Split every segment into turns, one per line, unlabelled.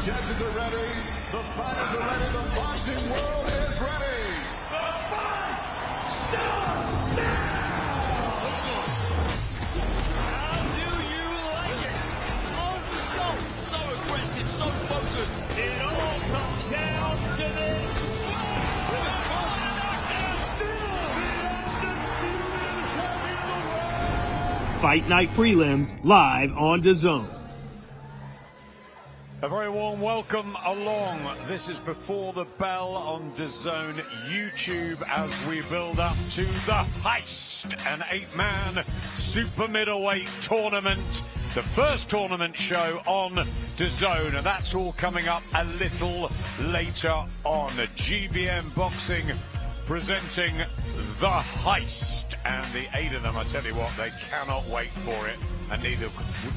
judges are ready, the fighters are ready, the boxing world is ready. The fight starts now! Let's go.
How do you like it? On the shot.
So aggressive, so focused.
It all comes down to this. Fight Night Prelims live on DAZN.
A very warm welcome along. This is Before the Bell on DAZN YouTube as we build up to the Heist, an 8-man super middleweight tournament. The first tournament show on DAZN, and that's all coming up a little later on. GBM Boxing presenting the Heist. And the 8 of them, I tell you what, they cannot wait for it, and neither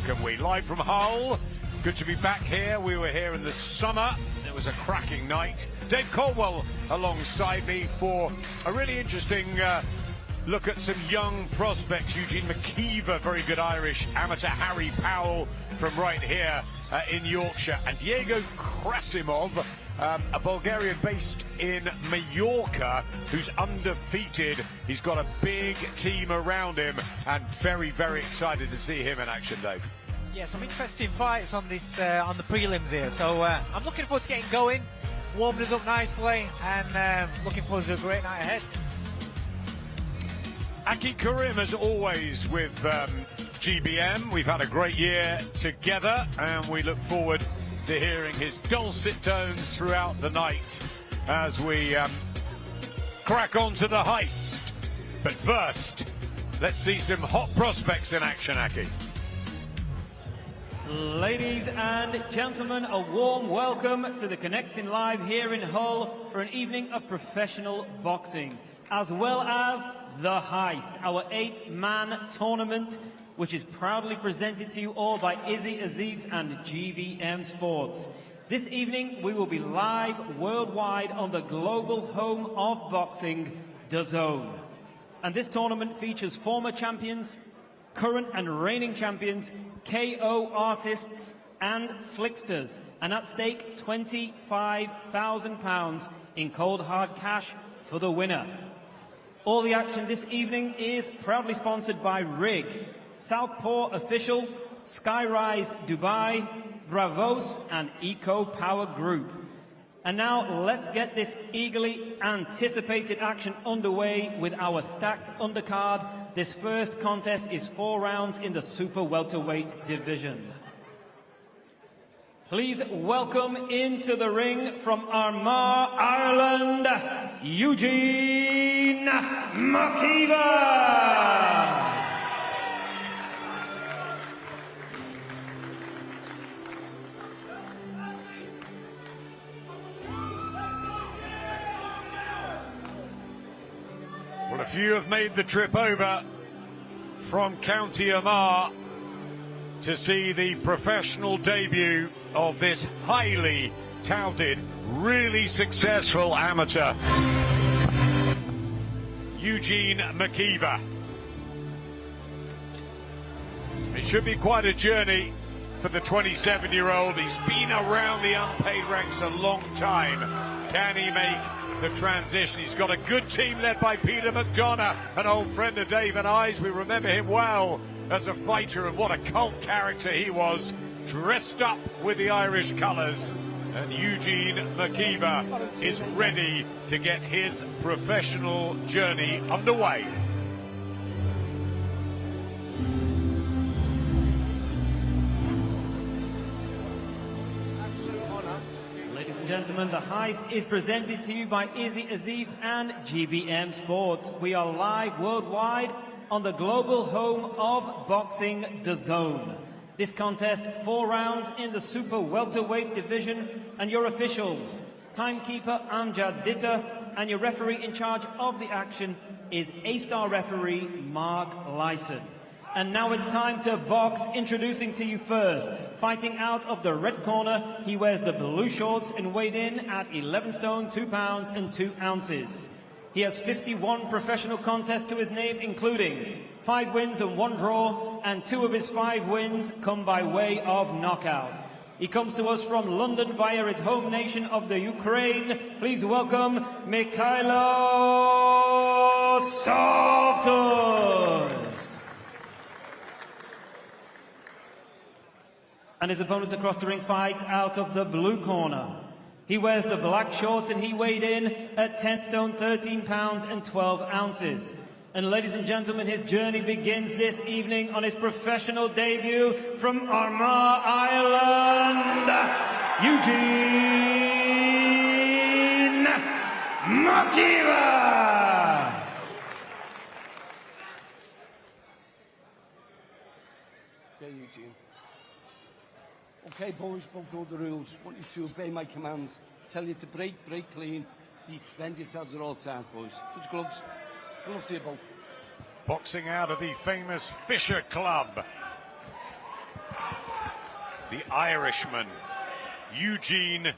can we. Live from Hull, good to be back here. We were here in the summer. It was a cracking night. Dave Caldwell alongside me for a really interesting look at some young prospects. Eugene McKeever, very good Irish amateur. Harry Powell from right here in Yorkshire. And Diego Krasimov, a Bulgarian based in Mallorca, who's undefeated. He's got a big team around him, and very, very excited to see him in action, Dave.
Yeah, some interesting fights on this on the prelims here. So I'm looking forward to getting going, warming us up nicely, and looking forward to a great night ahead.
Aki Karim, as always, with GBM. We've had a great year together, and we look forward to hearing his dulcet tones throughout the night as we crack on to the Heist. But first, let's see some hot prospects in action, Aki.
Ladies and gentlemen, a warm welcome to the Connecting Live here in Hull for an evening of professional boxing, as well as the Heist, our 8-man tournament, which is proudly presented to you all by Izzy Azif and GBM Sports. This evening, we will be live worldwide on the global home of boxing, DAZN. And this tournament features former champions, current and reigning champions, KO artists, and slicksters. And at stake, £25,000 in cold hard cash for the winner. All the action this evening is proudly sponsored by RIG, Southpaw Official, Skyrise Dubai, Bravos, and Eco Power Group. And now let's get this eagerly anticipated action underway with our stacked undercard. This first contest is 4 rounds in the super welterweight division. Please welcome into the ring from Armagh, Ireland, Eugene McKeever.
Well, a few have made the trip over from County Armagh to see the professional debut of this highly touted, really successful amateur, Eugene McKeever. It should be quite a journey for the 27-year-old. He's been around the unpaid ranks a long time. Can he make the transition? He's got a good team led by Peter McDonough, an old friend of Dave and I's. We remember him well as a fighter, and what a cult character he was, dressed up with the Irish colours. And Eugene McKeever is ready to get his professional journey underway.
Ladies and gentlemen, the Heist is presented to you by Izzy Azif and GBM Sports. We are live worldwide on the global home of boxing, DAZN. This contest, 4 rounds in the super welterweight division, and your officials, timekeeper Amjad Ditta, and your referee in charge of the action is A-star referee Mark Lyson. And now it's time to box. Introducing to you first, fighting out of the red corner, he wears the blue shorts and weighed in at 11 stone, 2 pounds and 2 ounces. He has 51 professional contests to his name, including 5 wins and 1 draw, and 2 of his 5 wins come by way of knockout. He comes to us from London via his home nation of the Ukraine. Please welcome Mikhailo Softus. And his opponent across the ring fights out of the blue corner. He wears the black shorts and he weighed in at 10 stone, 13 pounds and 12 ounces. And ladies and gentlemen, his journey begins this evening on his professional debut from Armagh Island, Eugene Makiva.
Yeah, Eugene. Okay, boys, both know the rules. Want you to obey my commands. Tell you to break clean. Defend yourselves at all times, boys. Touch gloves. Good luck to you both.
Boxing out of the famous Fisher Club, the Irishman, Eugene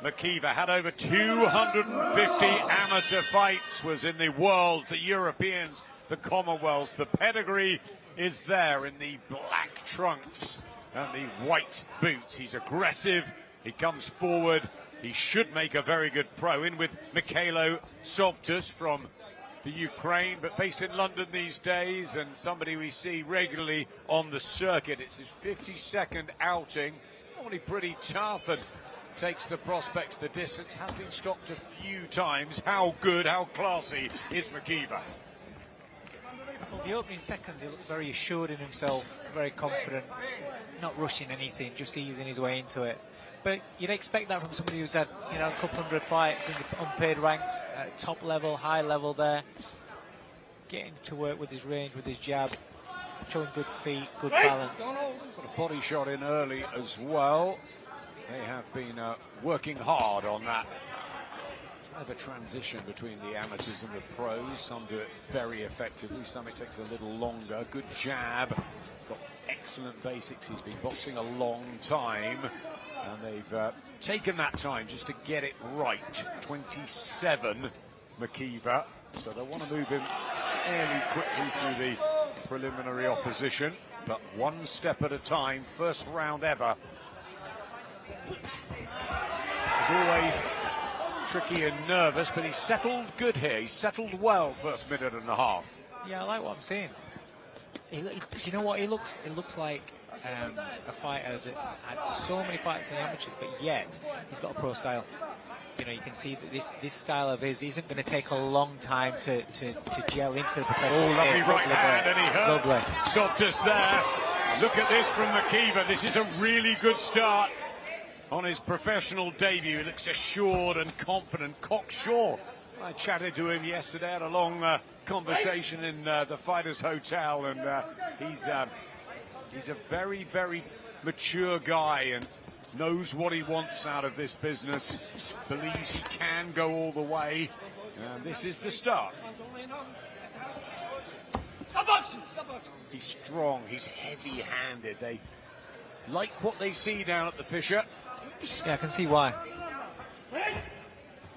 Makiva, had over 250 amateur fights, was in the Worlds, the Europeans, the Commonwealths. The pedigree is there in the black trunks and the white boots. He's aggressive, he comes forward, he should make a very good pro. In with Mikhailo Softus from the Ukraine, but based in London these days, and somebody we see regularly on the circuit. It's his 52nd outing. Normally pretty tough and takes the prospects the distance. Has been stopped a few times. How good, how classy is Makiva?
Well, the opening seconds, he looks very assured in himself, very confident, not rushing anything, just easing his way into it. But you'd expect that from somebody who's had, you know, a couple hundred fights in the unpaid ranks, at top level, high level there. Getting to work with his range, with his jab, showing good feet, good balance.
Got a body shot in early as well. They have been working hard on that. The transition between the amateurs and the pros. Some do it very effectively, some it takes a little longer. Good jab, got excellent basics. He's been boxing a long time. And they've taken that time just to get it right. 27, Makiva. So they want to move him fairly quickly through the preliminary opposition. But one step at a time. First round ever. As always, tricky and nervous, but he's settled good here. He's settled well first minute and a half.
Yeah, I like what I'm seeing. You know what? He looks like a fighter that's had so many fights in the amateurs, but yet he's got a pro style. You know, you can see that this style of his isn't going to take a long time to gel into the professional.
Oh, lovely right hand, and he hurt.
Lovely.
Softus there. Look at this from Makiva. This is a really good start on his professional debut. He looks assured and confident, cocksure. I chatted to him yesterday, had a long conversation in the Fighters Hotel, and he's a very, very mature guy and knows what he wants out of this business, believes he can go all the way, and this is the start. He's strong, he's heavy-handed. They like what they see down at the Fisher.
Yeah, I can see why.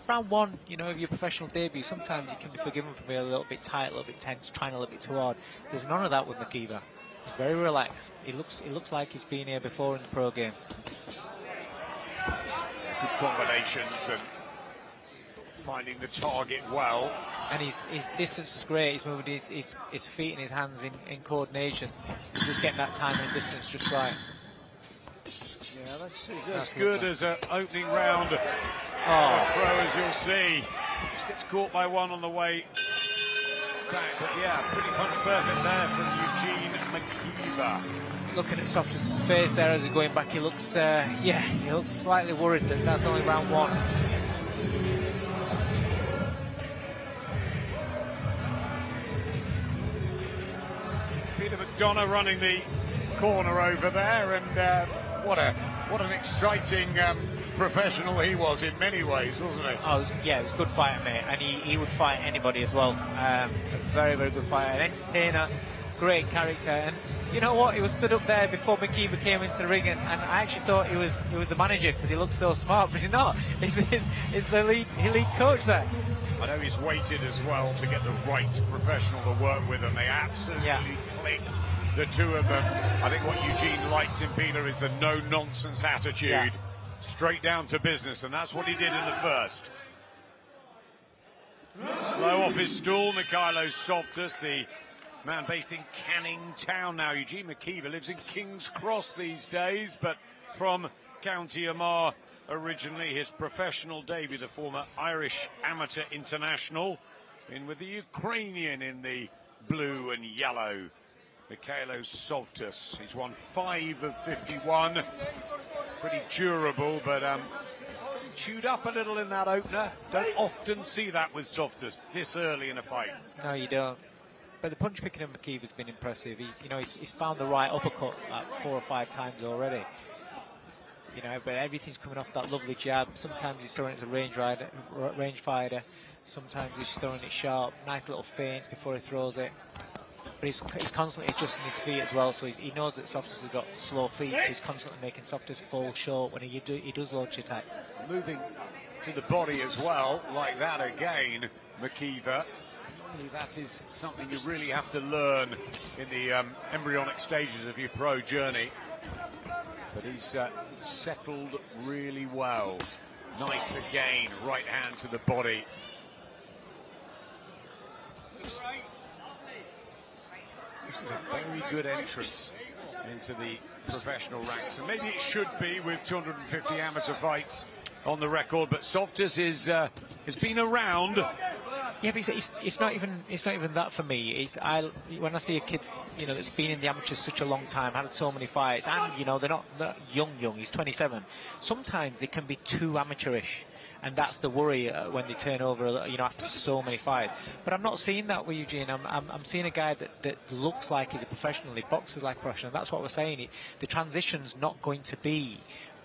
Round one, you know, of your professional debut, sometimes you can be forgiven for being a little bit tight, a little bit tense, trying a little bit too hard. There's none of that with Makiva. He's very relaxed. It looks like he's been here before in the pro game.
Good combinations and finding the target well.
And his distance is great. He's moving his feet and his hands in coordination. He's just getting that time and distance just right.
Yeah, that's as good as an opening round pro, as you'll see. Just gets caught by one on the way back, but yeah, pretty punch perfect there from Eugene Makiva.
Looking at Softus' face there as he's going back, he looks, he looks slightly worried that that's only round one.
Peter McDonough running the corner over there, and what an exciting professional he was in many ways, wasn't he?
Oh, yeah, it was a good fighter, mate, and he would fight anybody as well. A very, very good fighter, an entertainer, great character, and you know what? He was stood up there before Makiva came into the ring, and I actually thought he was the manager because he looked so smart, but he's not. He's the lead coach there.
I know he's waited as well to get the right professional to work with, and they absolutely clicked the two of them. I think what Eugene likes in Pila is the no-nonsense attitude.
Yeah.
Straight down to business, and that's what he did in the first. Slow off his stool, Mikhailo Softus, the man based in Canning Town now. Eugene McKeever lives in King's Cross these days, but from County Armagh originally. His professional debut, the former Irish amateur international, in with the Ukrainian in the blue and yellow, Mikhailo Softus. He's won 5 of 51. Pretty durable, but chewed up a little in that opener. Don't often see that with Softus this early in a fight.
No, you don't. But the punch picking of McKeever has been impressive. He's found the right uppercut 4 or 5 times already. But everything's coming off that lovely jab. Sometimes he's throwing it as a range fighter. Sometimes he's throwing it sharp. Nice little feints before he throws it. But he's constantly adjusting his feet as well, so he knows that Softus has got slow feet, so he's constantly making Softus fall short when he does launch attacks.
Moving to the body as well, like that again, McKeever. That is something you really have to learn in the embryonic stages of your pro journey. But he's settled really well. Nice again, right hand to the body. This is a very good entrance into the professional ranks, and maybe it should be with 250 amateur fights on the record. But Softus has been around.
Yeah, but it's not even that for me. When I see a kid, that's been in the amateurs such a long time, had so many fights, and they're not young. He's 27. Sometimes they can be too amateurish. And that's the worry when they turn over, after so many fights. But I'm not seeing that with Eugene. I'm seeing a guy that looks like he's a professional. He boxes like a professional. That's what we're saying. The transition's not going to be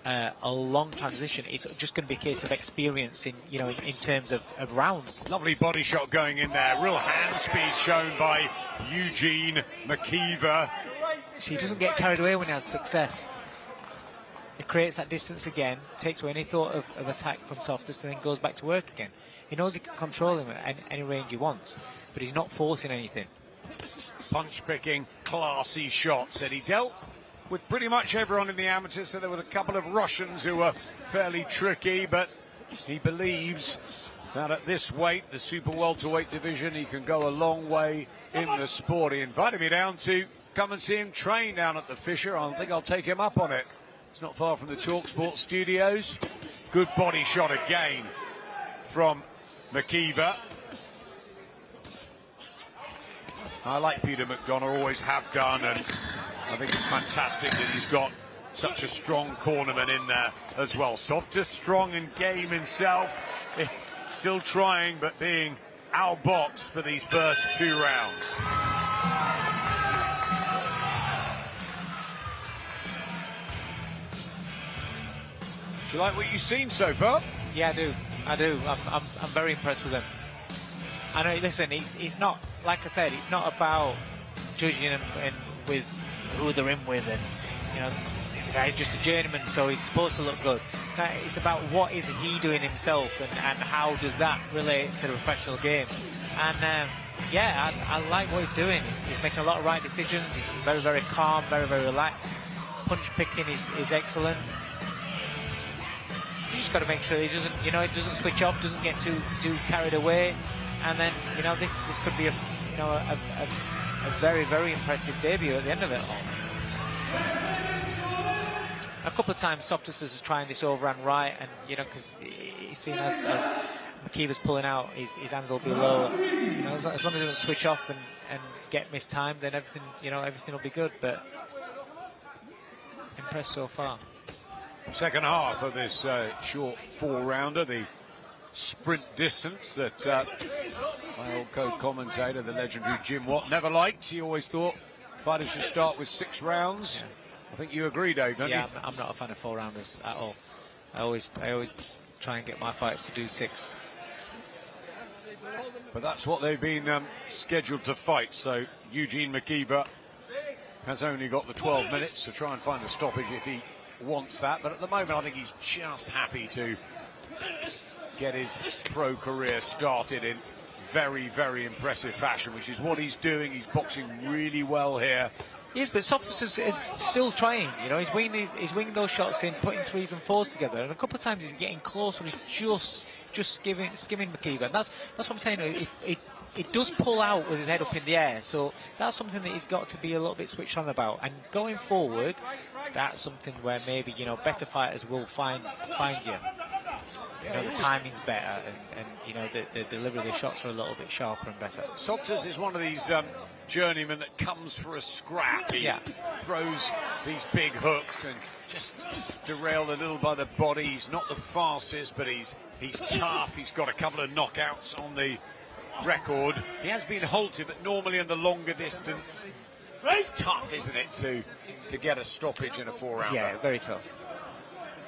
a long transition. It's just going to be a case of experience in terms of rounds.
Lovely body shot going in there. Real hand speed shown by Eugene McKeever.
So he doesn't get carried away when he has success. He creates that distance again, takes away any thought of attack from Softus, and then goes back to work again. He knows he can control him at any range he wants, but he's not forcing anything.
Punch-picking, classy shots. And he dealt with pretty much everyone in the amateurs, so there were a couple of Russians who were fairly tricky, but he believes that at this weight, the super welterweight division, he can go a long way in the sport. He invited me down to come and see him train down at the Fisher. I think I'll take him up on it. It's not far from the TalkSport studios. Good body shot again from McKeever. I like Peter McDonough, always have done, and I think it's fantastic that he's got such a strong cornerman in there as well. Softus strong and game himself, still trying but being outboxed for these first 2 rounds. Do you like what you've seen so far?
Yeah, I do. I'm very impressed with him. I know. Listen, he's not, like I said, it's not about judging him with who they're in with, and the guy's just a journeyman, so he's supposed to look good. It's about what is he doing himself, and how does that relate to the professional game. And I like what he's doing. He's making a lot of right decisions. He's very, very calm, very, very relaxed. Punch picking is excellent. You just got to make sure he doesn't, he doesn't switch off, doesn't get too carried away, and then this could be a very, very impressive debut at the end of it all. A couple of times Softus is trying this overhand right, and because he's seen as McKeever's pulling out, his hands will be low. As long as he doesn't switch off and get mistimed, then everything will be good. But impressed so far.
Second half of this short 4-rounder, the sprint distance that my old co-commentator, the legendary Jim Watt, never liked. He always thought fighters should start with 6 rounds. Yeah. I think you agree, Dave, don't you?
Yeah, I'm not a fan of 4-rounders at all. I always try and get my fights to do 6.
But that's what they've been scheduled to fight. So Eugene McKeever has only got the 12 minutes to try and find a stoppage if he wants that, but at the moment I think he's just happy to get his pro career started in very, very impressive fashion, which is what he's doing. He's boxing really well here
Yes, but Softus is still trying. You know, he's winging those shots in, putting 3s and 4s together, and a couple of times he's getting close, but he's just skimming McKeever. And that's what I'm saying. It does pull out with his head up in the air, so that's something that he's got to be a little bit switched on about. And going forward, that's something where maybe, you know, better fighters will find you. You know, the timing's better, and you know, the delivery of the shots are a little bit sharper and better.
Softus is one of these journeymen that comes for a scrap. He throws these big hooks and just derailed a little by the body. He's not the fastest, but he's tough. He's got a couple of knockouts on the record. He has been halted, but normally in the longer distance, it's tough, isn't it, to get a stoppage in a 4-rounder?
Yeah, very tough.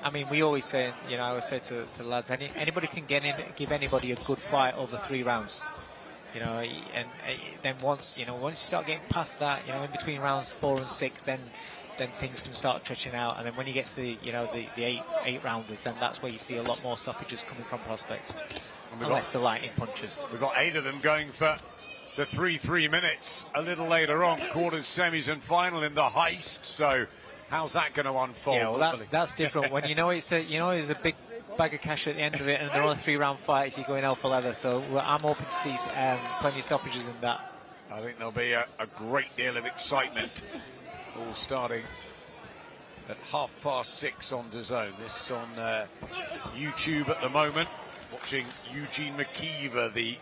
I mean, we always say, you know, I always say to the lads, anybody can give anybody a good fight over 3 rounds. You know, and then once you start getting past that, you know, in between rounds 4 and 6, then things can start stretching out. And then when you get to the 8 rounders, then that's where you see a lot more stoppages coming from prospects. Unless the lightning punches.
We've got 8 of them going for the 3 minutes a little later on, quarters, semis and final in the Heist. So how's that going to unfold?
Yeah, well, that's different. When there's a big bag of cash at the end of it and they're all 3-round fights, you're going hell for leather. So I'm hoping to see plenty of stoppages in that.
I think there'll be a great deal of excitement. All starting at 6:30 on DAZN. This on YouTube at the moment. Watching Eugene McKeever, the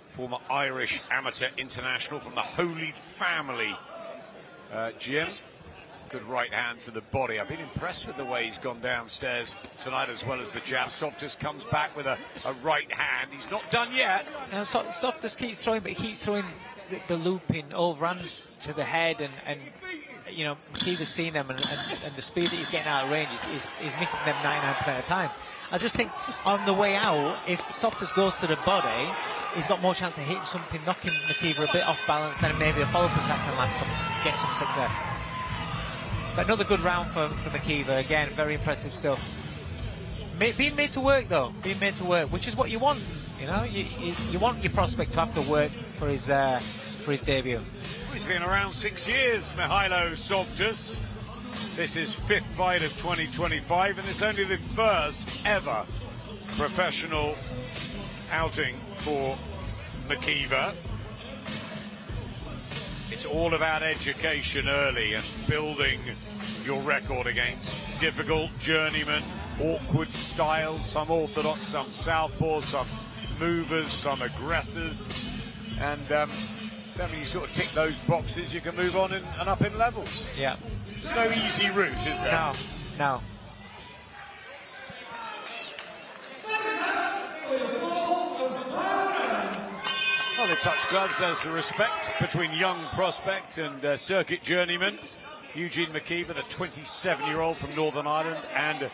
former Irish amateur international from the Holy Family gym. Good right hand to the body. I've been impressed with the way he's gone downstairs tonight, as well as the jab. Softus comes back with a right hand. He's not done yet.
Now, Softus keeps throwing, but he keeps throwing the looping overruns to the head, and you know, McKeever's seen them, and the speed that he's getting out of range is missing them 99% of the time. I just think on the way out, if Softus goes to the body, he's got more chance of hitting something, knocking McKeever a bit off balance, then maybe a follow-up attack can get some success. But another good round for McKeever. Again, very impressive stuff. Being made to work, though. Being made to work, which is what you want. You know, you want your prospect to have to work for his debut.
He's been around 6 years, Mihailo Softus. This is 5th fight of 2025, and it's only the first ever professional outing for McKeever. It's all about education early and building your record against difficult journeymen, awkward styles, some orthodox, some southpaw, some movers, some aggressors. And then when you sort of tick those boxes, you can move on and up in levels.
Yeah.
There's no easy route, is there?
No.
Well, they touch gloves. There's the respect between young prospect and circuit journeyman. Eugene McKeever, the 27-year-old from Northern Ireland, and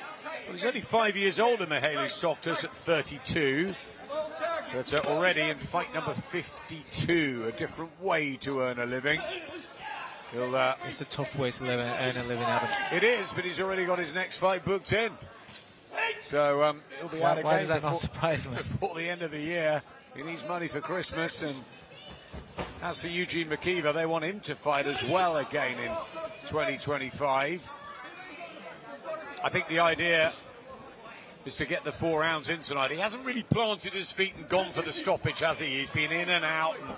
he's only 5 years older than Mihailo Softus at 32. But already in fight number 52, a different way to earn a living.
It's a tough way to earn a living, Adam.
It is, but he's already got his next fight booked in. So he'll be out of game.
Why does that not surprise me?
Before the end of the year. He needs money for Christmas. And as for Eugene McKeever, they want him to fight as well again in 2025. I think the idea is to get the 4 rounds in tonight. He hasn't really planted his feet and gone for the stoppage, has he? He's been in and out and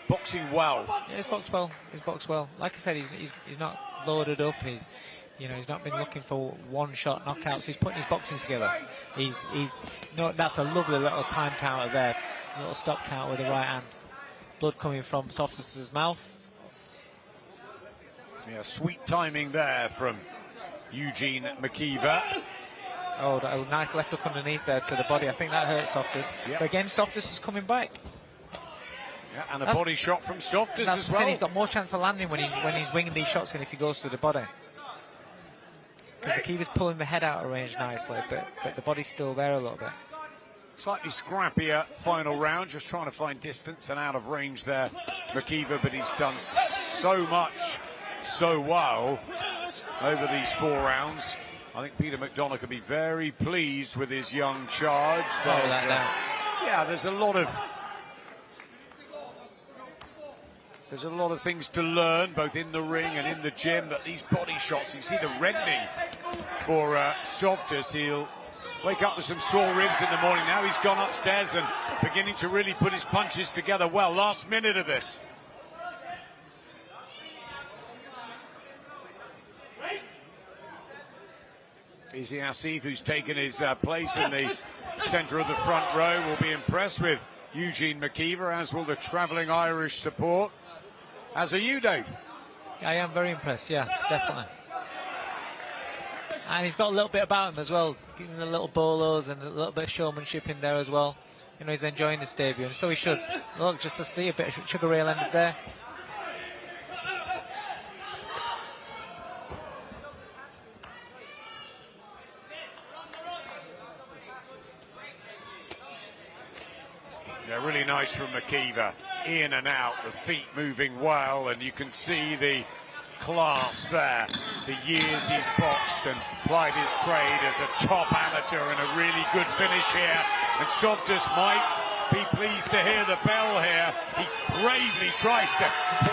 boxing well.
Yeah, he's boxed well. Like I said, he's not loaded up. He's not been looking for one-shot knockouts. He's putting his boxing together. That's a lovely little time counter there. A little stop count with the right hand. Blood coming from Softus's mouth.
Yeah, sweet timing there from Eugene McKeever.
Oh, that nice left hook underneath there to the body. I think that hurt Softus. Yep. But again, Softus is coming back.
Yeah, and a body shot from Softus as well.
He's got more chance of landing when he's winging these shots in if he goes to the body. Because McKeever's pulling the head out of range nicely, but the body's still there a little bit.
Slightly scrappier final round, just trying to find distance and out of range there, McKeever, but he's done so much, so well over these 4 rounds. I think Peter McDonough could be very pleased with his young charge. Yeah, there's a lot of There's a lot of things to learn, both in the ring and in the gym, but these body shots, you see the red knee for Softus. He'll wake up with some sore ribs in the morning. Now he's gone upstairs and beginning to really put his punches together well. Last minute of this. Izzy Asif, who's taken his place in the centre of the front row, will be impressed with Eugene McKeever, as will the travelling Irish support. As are you, Dave?
I am very impressed, yeah, definitely. And he's got a little bit about him as well, giving the little bolos and a little bit of showmanship in there as well. You know, he's enjoying this debut, and so he should. Look, just to see a bit of Sugar Ray Leonard there.
Yeah, really nice from McKeever. In and out, the feet moving well, and you can see the class there. The years he's boxed and plied his trade as a top amateur, and a really good finish here. And Softus might be pleased to hear the bell here. He bravely tries to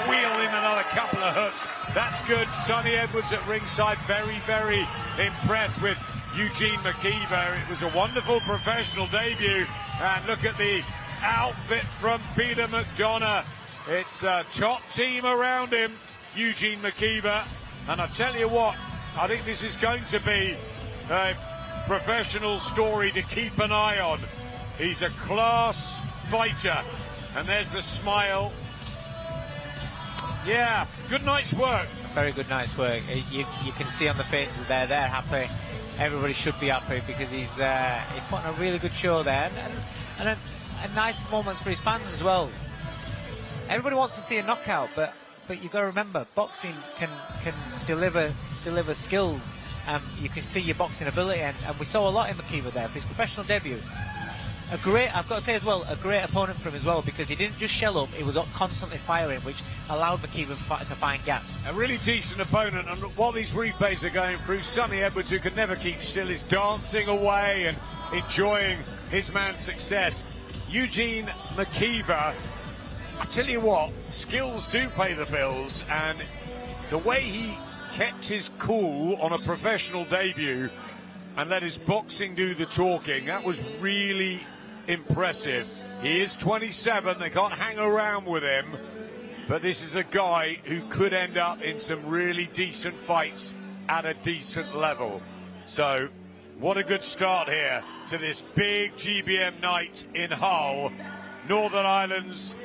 wheel in another couple of hooks. That's good. Sonny Edwards at ringside, very, very impressed with Eugene McKeever. It was a wonderful professional debut, and look at the outfit from Peter McDonough. It's a top team around him, Eugene McKeever, and I tell you what, I think this is going to be a professional story to keep an eye on. He's a class fighter, and there's the smile. Yeah, good night's work.
Very good night's work. You can see on the faces they're happy. Everybody should be happy because he's putting a really good show there, and nice moments for his fans as well. Everybody wants to see a knockout, but you've got to remember, boxing can deliver skills. You can see your boxing ability, and we saw a lot in McKeever there for his professional debut. I've got to say as well, a great opponent for him as well, because he didn't just shell up, he was constantly firing, which allowed McKeever to find gaps.
A really decent opponent, and while these replays are going through, Sonny Edwards, who can never keep still, is dancing away and enjoying his man's success. Eugene McKeever, I tell you what, skills do pay the bills, and the way he kept his cool on a professional debut and let his boxing do the talking, that was really impressive. He is 27, they can't hang around with him, but this is a guy who could end up in some really decent fights at a decent level. So, what a good start here to this big GBM night in Hull. Northern Ireland's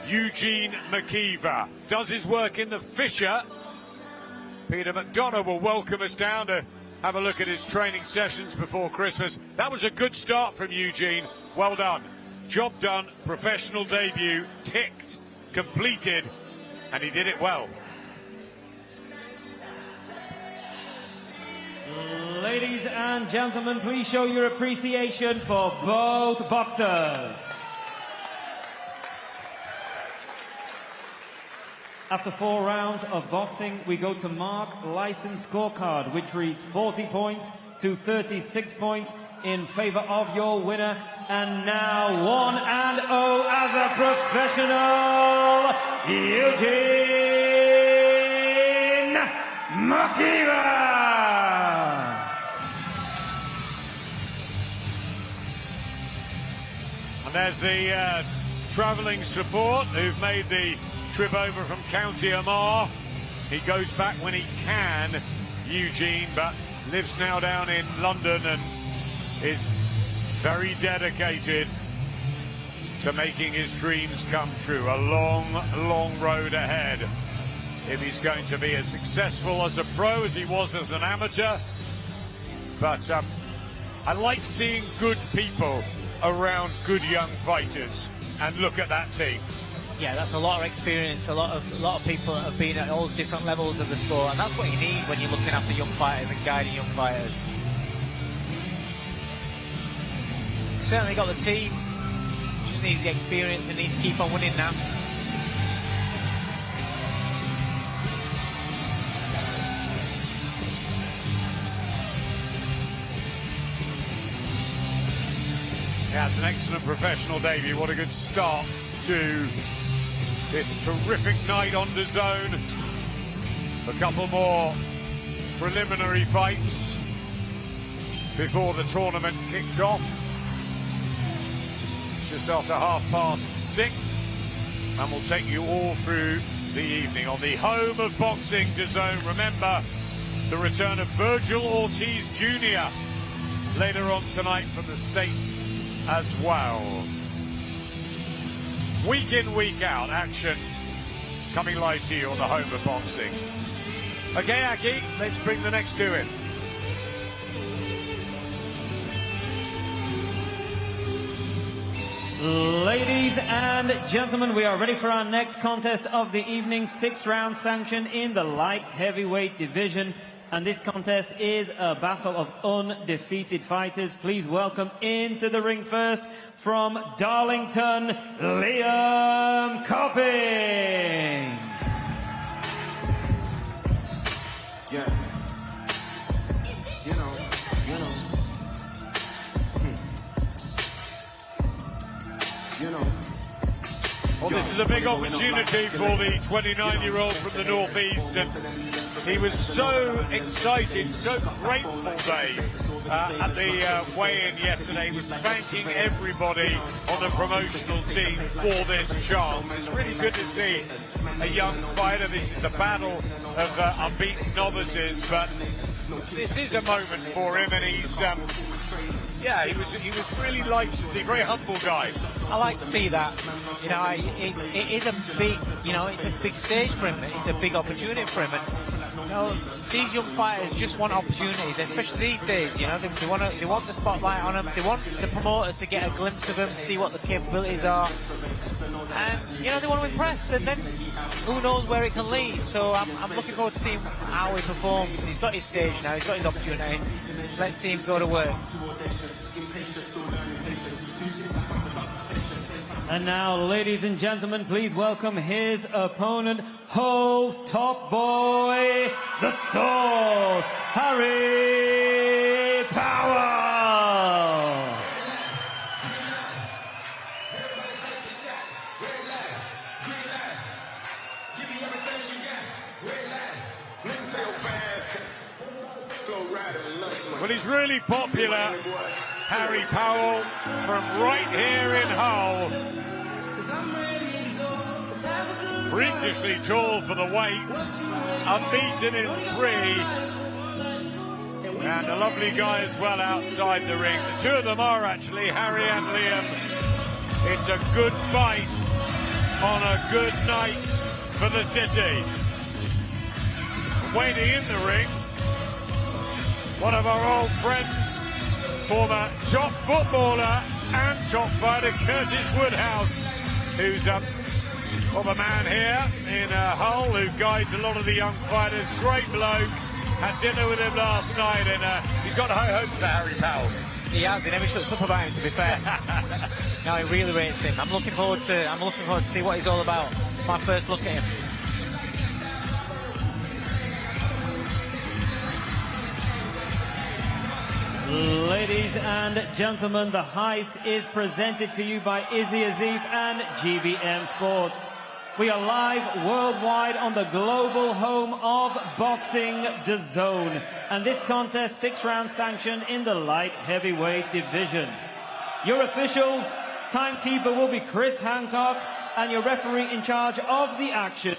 Eugene McKeever does his work in the Fisher. Peter McDonough will welcome us down to have a look at his training sessions before Christmas. That was a good start from Eugene. Well done. Job done. Professional debut. Ticked. Completed. And he did it well.
Ladies and gentlemen, please show your appreciation for both boxers. After 4 rounds of boxing, we go to mark license scorecard, which reads 40 points to 36 points in favor of your winner. And now 1-0 as a professional, Eugene McKeever.
And there's the travelling support who've made the trip over from County Armagh. He goes back when he can, Eugene, but lives now down in London and is very dedicated to making his dreams come true. A long, long road ahead if he's going to be as successful as a pro as he was as an amateur. But I like seeing good people around good young fighters, and look at that team.
Yeah, that's a lot of experience. A lot of people have been at all different levels of the sport, and that's what you need when you're looking after young fighters and guiding young fighters. Certainly got the team, just needs the experience and needs to keep on winning now.
Yeah, it's an excellent professional debut. What a good start to this terrific night on DAZN. A couple more preliminary fights before the tournament kicks off. Just after 6:30, and we'll take you all through the evening on the home of boxing, DAZN. Remember the return of Virgil Ortiz Jr. later on tonight from the States as well. Week in, week out action coming live to you on the home of boxing. Okay, Aki, let's bring the next two in.
Ladies and gentlemen, we are ready for our next contest of the evening, 6-round sanction in the light heavyweight division. And this contest is a battle of undefeated fighters. Please welcome into the ring first from Darlington, Liam Copping.
Yeah. You know.
Well, this is a big opportunity for the 29-year-old from the Northeast, and he was so excited, so grateful, Dave, at the weigh-in yesterday. He was thanking everybody on the promotional team for this chance. It's really good to see a young fighter. This is the battle of unbeaten novices, but this is a moment for him, and he's yeah, he was really nice to see, very humble guy.
I like to see that. You know, it is a big, it's a big stage for him. It's a big opportunity for him. And, these young fighters just want opportunities, especially these days. They want the spotlight on them. They want the promoters to get a glimpse of them, see what the capabilities are. And, they want to impress, and then who knows where it can lead. So I'm looking forward to seeing how he performs. He's got his stage now, he's got his opportunity. Let's see him go to work.
And now, ladies and gentlemen, please welcome his opponent, Hull's top boy, the Source, Harry Powell.
Well, he's really popular, Harry Powell, from right here in Hull. Freakishly tall for the weight, unbeaten in 3, and a lovely guy as well outside the ring. The two of them are actually Harry and Liam. It's a good fight on a good night for the city. Waiting in the ring, one of our old friends, former top footballer and top fighter Curtis Woodhouse, who's a man here in Hull who guides a lot of the young fighters. Great bloke. Had dinner with him last night, and he's got high hopes for Harry Powell.
He has. He never shuts up about him, to be fair. No, he really rates him. I'm looking forward to see what he's all about. It's my first look at him.
Ladies and gentlemen, the Heist is presented to you by Izzy Azif and GBM Sports. We are live worldwide on the global home of boxing, DAZN. And this contest, 6-round sanction in the light heavyweight division. Your officials, timekeeper will be Chris Hancock, and your referee in charge of the action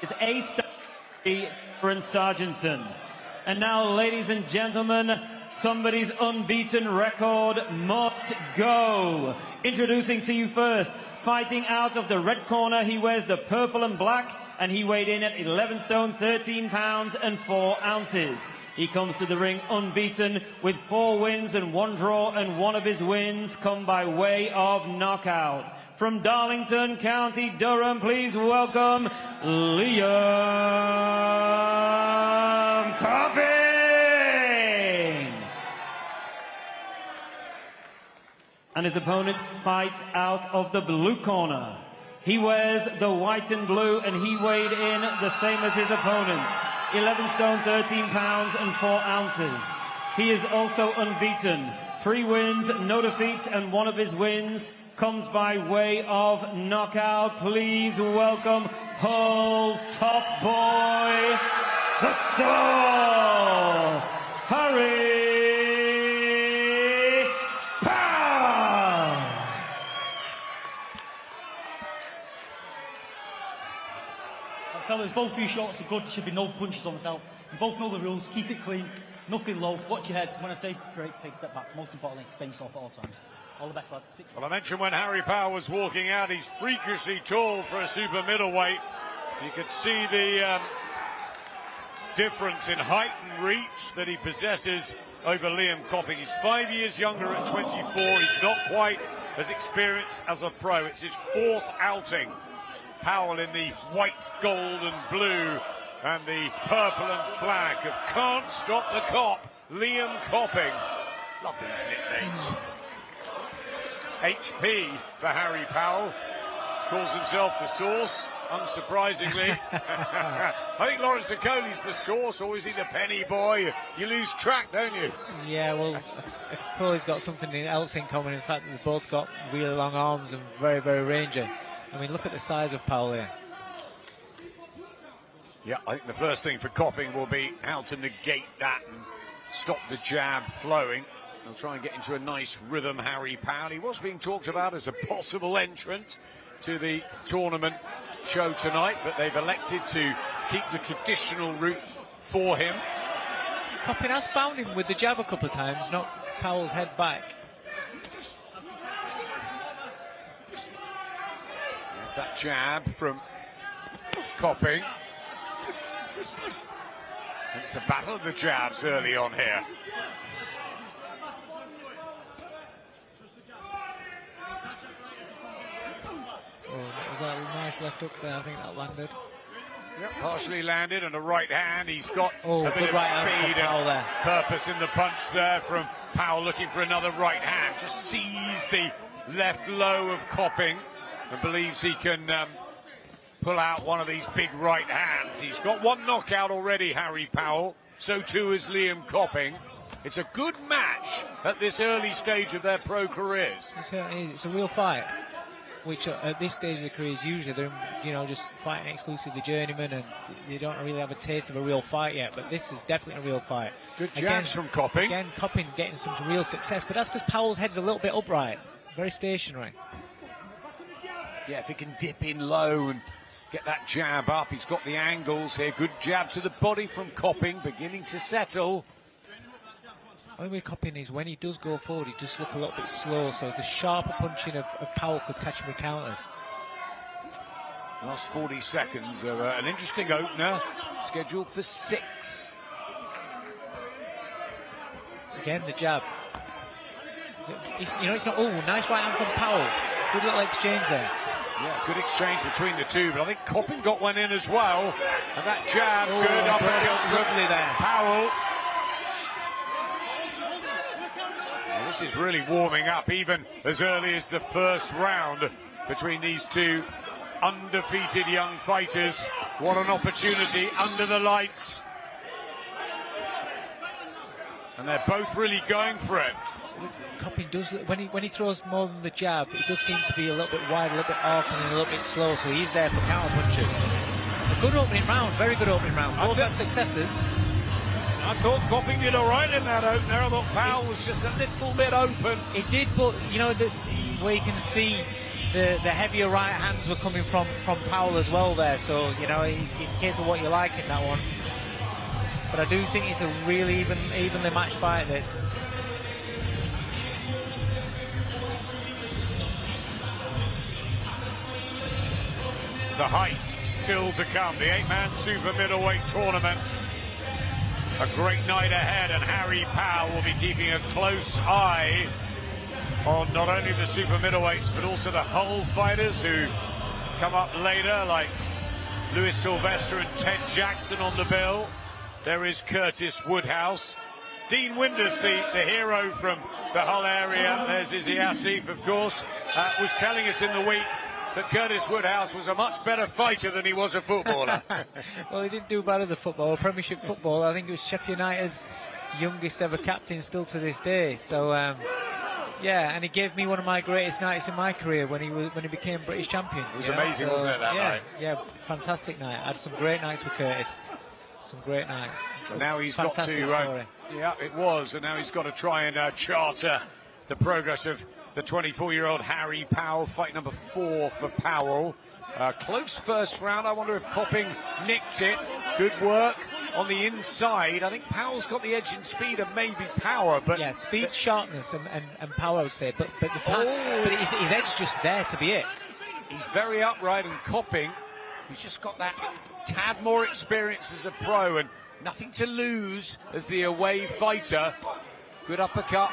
is Aaron Sargentson. And now, ladies and gentlemen, somebody's unbeaten record must go. Introducing to you first, fighting out of the red corner, he wears the purple and black, and he weighed in at 11 stone, 13 pounds and 4 ounces. He comes to the ring unbeaten with 4 wins and 1 draw, and one of his wins come by way of knockout. From Darlington, County Durham, please welcome Liam Copping. And his opponent fights out of the blue corner. He wears the white and blue, and he weighed in the same as his opponent, 11 stone, 13 pounds and 4 ounces. He is also unbeaten, 3 wins, no defeats, and one of his wins comes by way of knockout. Please welcome Hull's top boy, the Source, Harry Powell.
Fellas, both of your shots are good. There should be no punches on the belt. You both know the rules. Keep it clean. Nothing low. Watch your head. When I say break, take a step back. Most importantly, face off at all times. All the best, lads.
Well, I mentioned when Harry Powell was walking out, he's freakishly tall for a super middleweight. You could see the difference in height and reach that he possesses over Liam Copping. He's 5 years younger at 24. He's not quite as experienced as a pro. It's his 4th outing. Powell in the white, gold and blue and the purple and black of Can't Stop the Cop, Liam Copping. Love these nicknames. HP for Harry Powell. Calls himself the Source, unsurprisingly. I think Lawrence Okoli's the Source, or is he the Penny Boy? You lose track, don't you?
Yeah, well, Okoli's got something else in common. In fact, they've both got really long arms and very, very rangy. I mean, look at the size of Powell here.
Yeah, I think the first thing for Copping will be how to negate that and stop the jab flowing. They'll try and get into a nice rhythm, Harry Powell. He was being talked about as a possible entrant to the tournament show tonight, but they've elected to keep the traditional route for him.
Copping has found him with the jab a couple of times, knocked Powell's head back.
There's that jab from Copping. It's a battle of the jabs early on here.
Was that a nice left hook there? I think that landed.
Yep, partially landed, and a right hand. He's got a bit of
right
speed and purpose in the punch there from Powell, looking for another right hand. Just sees the left low of Copping and believes he can pull out one of these big right hands. He's got one knockout already, Harry Powell. So too is Liam Copping. It's a good match at this early stage of their pro careers.
It's a real fight, which at this stage of their careers, usually they're, just fighting exclusively journeyman and they don't really have a taste of a real fight yet. But this is definitely a real fight.
Good jabs from Copping.
Again, Copping getting some real success, but that's because Powell's head's a little bit upright, very stationary.
Yeah, if he can dip in low and get that jab up. He's got the angles here. Good jab to the body from Copping, beginning to settle.
The only way Copping is when he does go forward, he does look a little bit slow, so the sharper punching of Powell could catch him with counters.
Last 40 seconds of an interesting opener, scheduled for 6.
Again, the jab. It's not. Oh, nice right hand from Powell. Good little exchange there.
Yeah, good exchange between the two, but I think Copping got one in as well. And that jab, good uppercut from Powell. Well, this is really warming up, even as early as the first round between these two undefeated young fighters. What an opportunity under the lights. And they're both really going for it.
Copping does, when he throws more than the jab, it does seem to be a little bit wide, a little bit off, and a little bit slow, so he's there for counter punches. A good opening round, very good opening round. Both have successes.
I thought Copping did all right in that opener. I thought Powell was just a little bit open.
It did, but where you can see the heavier right hands were coming from Powell as well there, so it's a case of what you like in that one. But I do think it's a really evenly matched fight, this.
The Heist still to come, the 8-man super middleweight tournament. A great night ahead, and Harry Powell will be keeping a close eye on not only the super middleweights but also the Hull fighters who come up later, like Louis Sylvester and Ted Jackson on the bill. There is Curtis Woodhouse. Dean Winders, the hero from the Hull area, there's Izzy Asif, of course, was telling us in the week that Curtis Woodhouse was a much better fighter than he was a footballer.
Well, he didn't do bad as a footballer, Premiership footballer. I think it was Sheffield United's youngest ever captain still to this day. So yeah, and he gave me one of my greatest nights in my career when he became British champion.
It was amazing, wasn't it, that night?
Yeah, fantastic night. I had some great nights with Curtis. Some great nights.
And now he's got
Fantastic
to,
story.
yeah, it was, and now he's got to try and charter the progress of the 24-year-old Harry Powell. Fight number 4 for Powell. Close first round. I wonder if Copping nicked it. Good work on the inside. I think Powell's got the edge in speed and maybe power, but
yeah, speed, sharpness, and power, I would say. But the time, but his edge just there to be it.
He's very upright, and Copping, he's just got that tad more experience as a pro and nothing to lose as the away fighter. Good uppercut,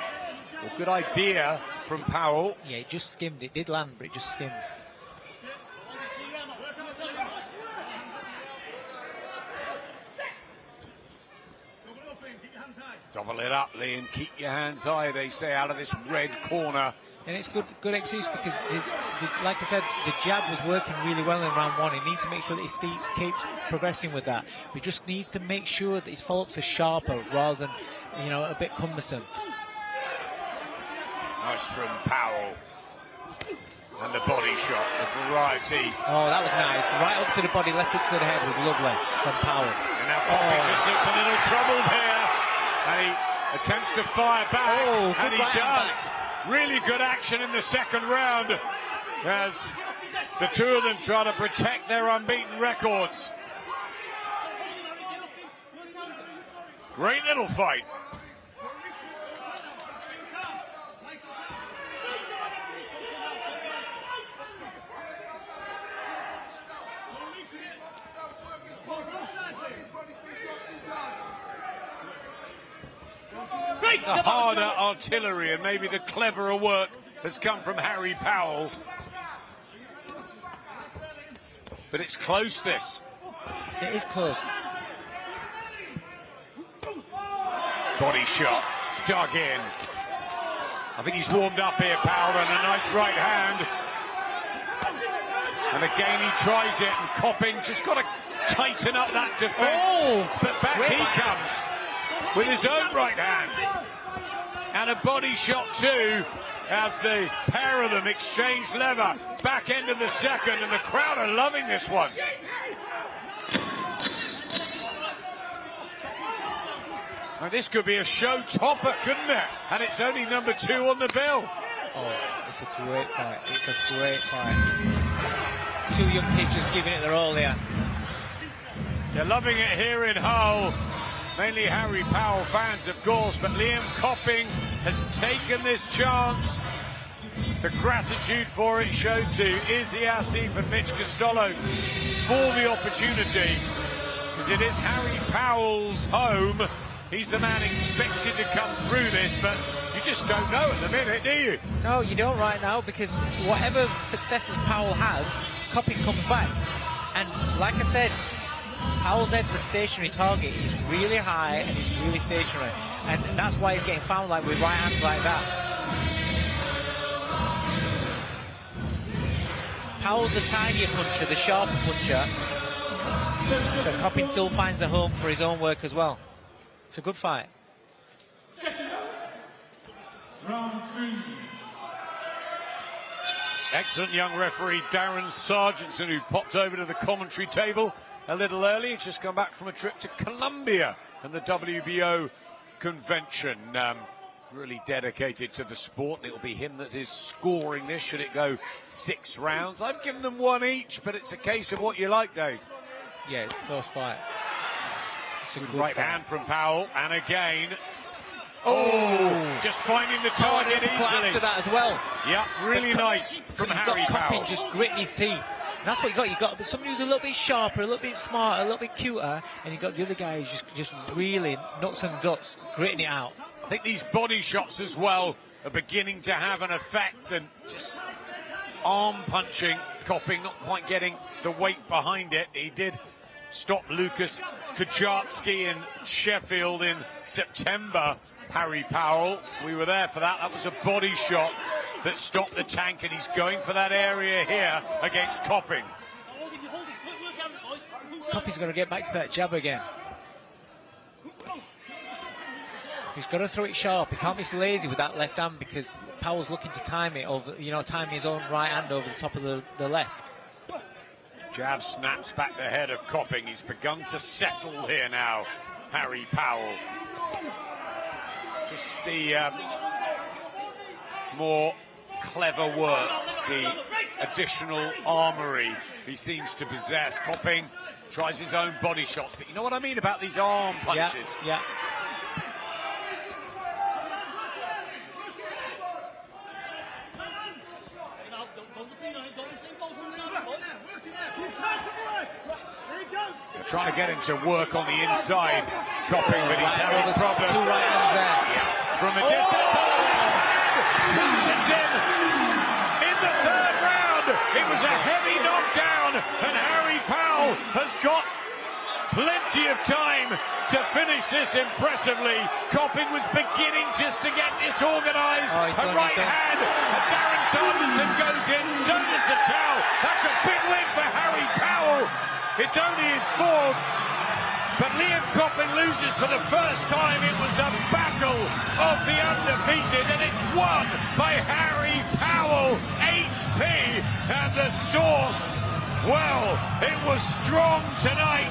or good idea from Powell.
Yeah, it just skimmed. It did land, but it just skimmed.
Double it up, Lee, and keep your hands high, they say, out of this red corner.
And it's good excuse because, like I said, the jab was working really well in round 1. He needs to make sure that he keeps progressing with that. He just needs to make sure that his follow-ups are sharper rather than, you know, a bit cumbersome.
Nice from Powell. And the body shot, the variety.
Oh, that was nice. Right up to the body, left up to the head was lovely from Powell.
And now Copping just looks a little troubled here. And he attempts to fire back. And he does. Really good action in the second round as the two of them try to protect their unbeaten records. Great little fight. The harder artillery and maybe the cleverer work has come from Harry Powell. But it's close, this.
It is close.
Body shot, dug in. I think he's warmed up here, Powell, and a nice right hand. And again he tries it, and Copping just got to tighten up that defense. But back he comes with his own right hand. And a body shot too, as the pair of them exchange lever. Back end of the second, and the crowd are loving this one. Now this could be a show topper, couldn't it? And it's only number 2 on the bill.
Oh, it's a great fight. It's a great fight. 2 young kids just giving it their all there.
They're loving it here in Hull. Mainly Harry Powell fans, of course, but Liam Copping has taken this chance. The gratitude for it showed to Izzy Asif and Mitch Costello for the opportunity, because it is Harry Powell's home. He's the man expected to come through this, but you just don't know at the minute, do you?
No, you don't right now, because whatever successes Powell has, Copping comes back. And like I said, Powell's head's a stationary target. He's really high and he's really stationary. And that's why he's getting found like with right hands like that. Powell's the tinier puncher, the sharper puncher. But Copping still finds a home for his own work as well. It's a good fight.
Round 3.
Excellent young referee Darren Sargentson, who popped over to the commentary table a little early. He's just come back from a trip to Colombia and the WBO convention. Really dedicated to the sport. It'll be him that is scoring this, should it go 6 rounds. I've given them 1 each, but it's a case of what you like, Dave.
Yeah, it's a close fight. It's a good
right
fight.
hand from Powell, and again. Just finding the target easily.
After that as well.
Yeah, really nice from Harry Powell.
Copping just gritting his teeth. That's what you got. You got somebody who's a little bit sharper, a little bit smarter, a little bit cuter, and you got the other guy who's just really nuts and guts, gritting it out.
I think these body shots as well are beginning to have an effect, and just arm punching. Copping not quite getting the weight behind it. He did stop Lucas Kajatsky in Sheffield in September. Harry Powell, we were there for that. That was a body shot that stopped the tank, and he's going for that area here against Copping.
Copping's going to get back to that jab again. He's got to throw it sharp. He can't be lazy with that left hand because Powell's looking to time it over, time his own right hand over the top of the left.
Jab snaps back the head of Copping. He's begun to settle here now, Harry Powell. Just the more clever work, the additional armoury he seems to possess. Copping tries his own body shots, but you know what I mean about these arm punches?
Yeah.
They're trying to get him to work on the inside, Copping, but he's having problems.
Two right hands there.
Yeah. From a distance. In the third round, it was a heavy knockdown, and Harry Powell has got plenty of time to finish this impressively. Copping was beginning just to get disorganised. A right hand, and Darren Sargentson goes in, so does the towel. That's a big win for Harry Powell. It's only his fourth, but Liam Copping loses for the first time. It was a battle of the undefeated, and it's won by Harry Powell, HP, and the source. Well, it was strong tonight,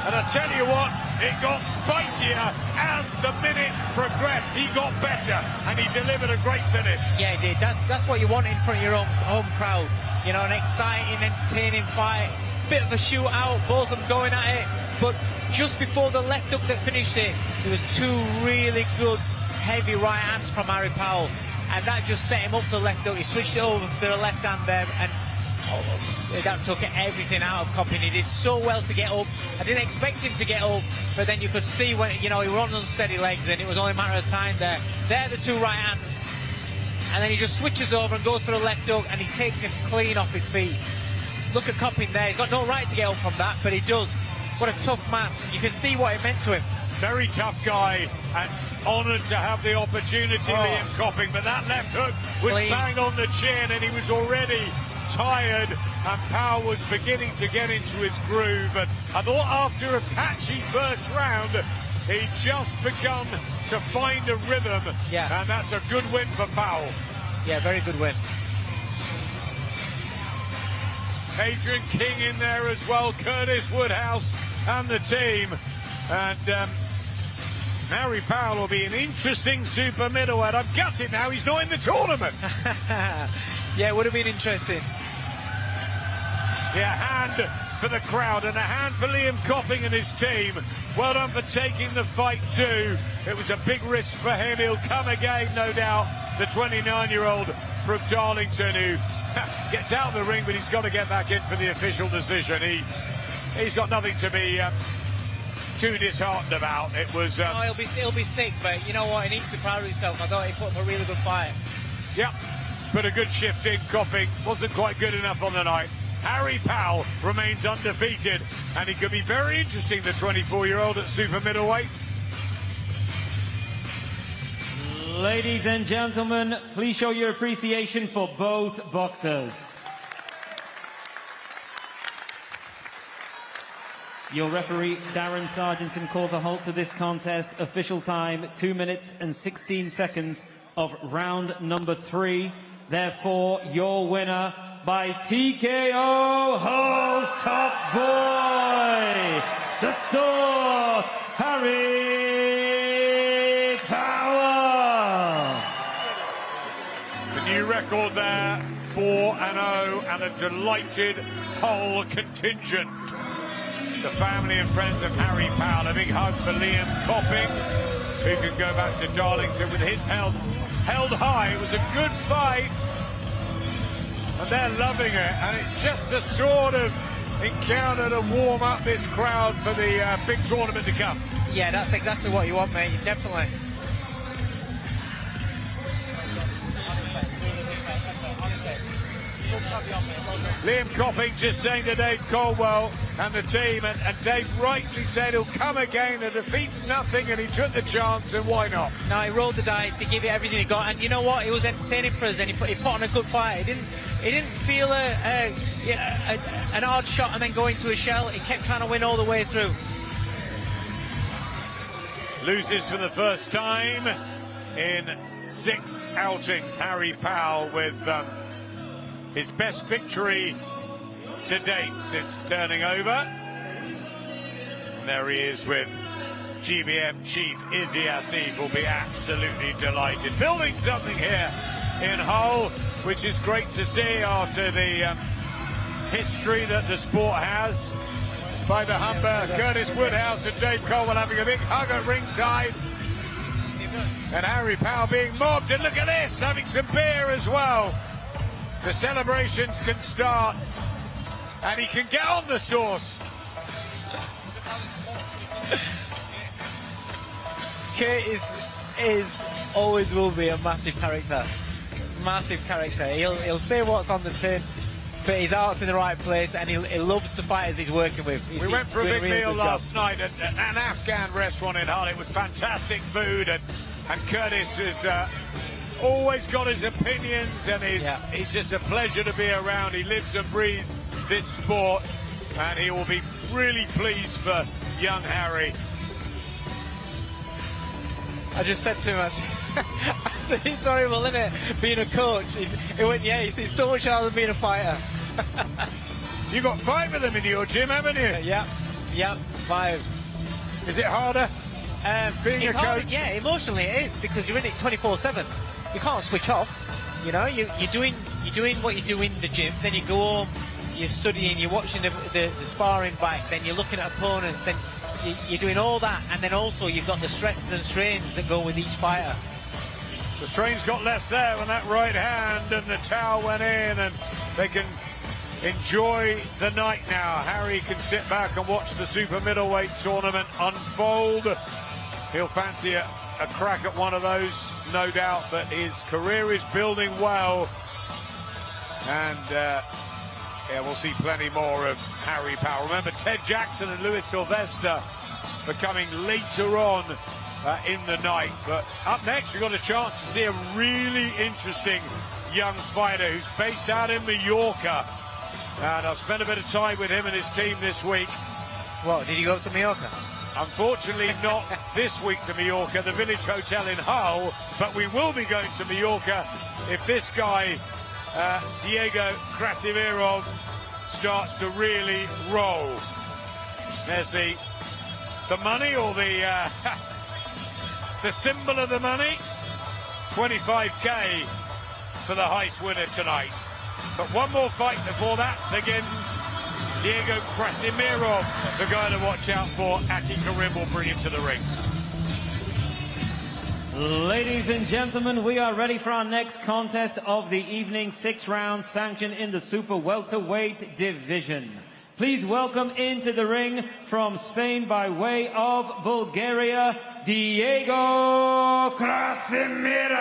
and I tell you what, it got spicier as the minutes progressed. He got better, and he delivered a great finish.
Yeah, he did. That's what you want in front of your own home crowd. An exciting, entertaining fight. Bit of a shootout, both of them going at it, but just before the left hook that finished it, there was two really good heavy right hands from Harry Powell, and that just set him up for the left hook. He switched it over to the left hand there, and that took everything out of Copping. He did so well to get up. I didn't expect him to get up, but then you could see when he was on unsteady legs, and it was only a matter of time there. They're the two right hands, and then he just switches over and goes for the left hook, and he takes him clean off his feet. Look at Copping there. He's got no right to get up from that, but he does. What a tough man. You can see what it meant to him.
Very tough guy, and honoured to have the opportunity, Liam Copping, but that left hook was bang on the chin, and he was already tired, and Powell was beginning to get into his groove. And I thought after a patchy first round, he'd just begun to find a rhythm, and that's a good win for Powell.
Yeah, very good win.
Adrian King in there as well, Curtis Woodhouse and the team. And Harry Powell will be an interesting super middleweight. I'm gutted now he's not in the tournament.
Yeah, it would have been interesting.
Yeah, hand for the crowd and a hand for Liam Copping and his team. Well done for taking the fight too. It was a big risk for him. He'll come again, no doubt. The 29-year-old from Darlington who gets out of the ring, but he's got to get back in for the official decision. He's got nothing to be too disheartened about. It was.
He'll be sick, but you know what? He needs to be proud of himself. I thought he put up a really good fight.
Yep, but a good shift in. Copping wasn't quite good enough on the night. Harry Powell remains undefeated, and he could be very interesting, the 24-year-old at super middleweight.
Ladies and gentlemen, please show your appreciation for both boxers. Your referee, Darren Sargentson, calls a halt to this contest. Official time, 2 minutes and 16 seconds of round number 3. Therefore, your winner by TKO holds top boy, the source, Harry Powell.
The new record there, 4-0, and a delighted whole contingent. The family and friends of Harry Powell. A big hug for Liam Copping, who can go back to Darlington with his health held high. It was a good fight, and they're loving it. And it's just a sort of encounter to warm up this crowd for the big tournament to come.
Yeah, that's exactly what you want, mate. Definitely.
Liam Copping just saying to Dave Caldwell and the team, and Dave rightly said he'll come again. The defeat's nothing, and he took the chance, and why not?
No, he rolled the dice to give it everything he got, and you know what? It was entertaining for us, and he put on a good fight. He didn't feel an odd shot and then go into a shell. He kept trying to win all the way through.
loses for the first time in 6 outings. Harry Powell with his best victory to date since turning over. And there he is with GBM Chief Izzy Asif, will be absolutely delighted. Building something here in Hull, which is great to see after the history that the sport has. By the Humber, Curtis Woodhouse and Dave Coleman having a big hug at ringside. And Harry Powell being mobbed, and look at this, having some beer as well. The celebrations can start, and he can get on the sauce.
Kurt is always will be a massive character. Massive character. He'll say what's on the tin, but his heart's in the right place, and he loves the fighters he's working with.
We went for a big meal last night at an Afghan restaurant in Hull. It was fantastic food, and Curtis has always got his opinions, and he's just a pleasure to be around. He lives and breathes this sport, and he will be really pleased for young Harry.
I just said to him, I said, it's horrible, isn't it, being a coach? He went, yeah, it's so much harder than being a fighter.
You got 5 of them in your gym, haven't you?
Yeah, 5.
Is it harder being a coach?
Harder, yeah, emotionally it is, because you're in it 24/7. You can't switch off. You know, you're doing what you do in the gym, then you go home, you're studying, you're watching the sparring back, then you're looking at opponents, and you're doing all that, and then also you've got the stresses and strains that go with each fighter.
The strains got less there when that right hand and the towel went in, and they can enjoy the night now. Harry can sit back and watch the super middleweight tournament unfold. He'll fancy a crack at one of those, no doubt, but his career is building well, and we'll see plenty more of Harry Powell. Remember, Ted Jackson and Louis Sylvester are coming later on in the night. But up next, we've got a chance to see a really interesting young fighter who's based out in Mallorca. And I've spent a bit of time with him and his team this week.
What, did you go up to Mallorca?
Unfortunately not this week to Mallorca, the Village Hotel in Hull, but we will be going to Mallorca if this guy, Diego Krasimirov, starts to really roll. There's the money, or the the symbol of the money. 25k for the Heist winner tonight. But one more fight before that begins. Diego Krasimirov, the guy to watch out for. Aki Karim will bring him to the ring.
Ladies and gentlemen, we are ready for our next contest of the evening. 6 rounds sanctioned in the super welterweight division. Please welcome into the ring from Spain by way of Bulgaria, Diego Krasimirov.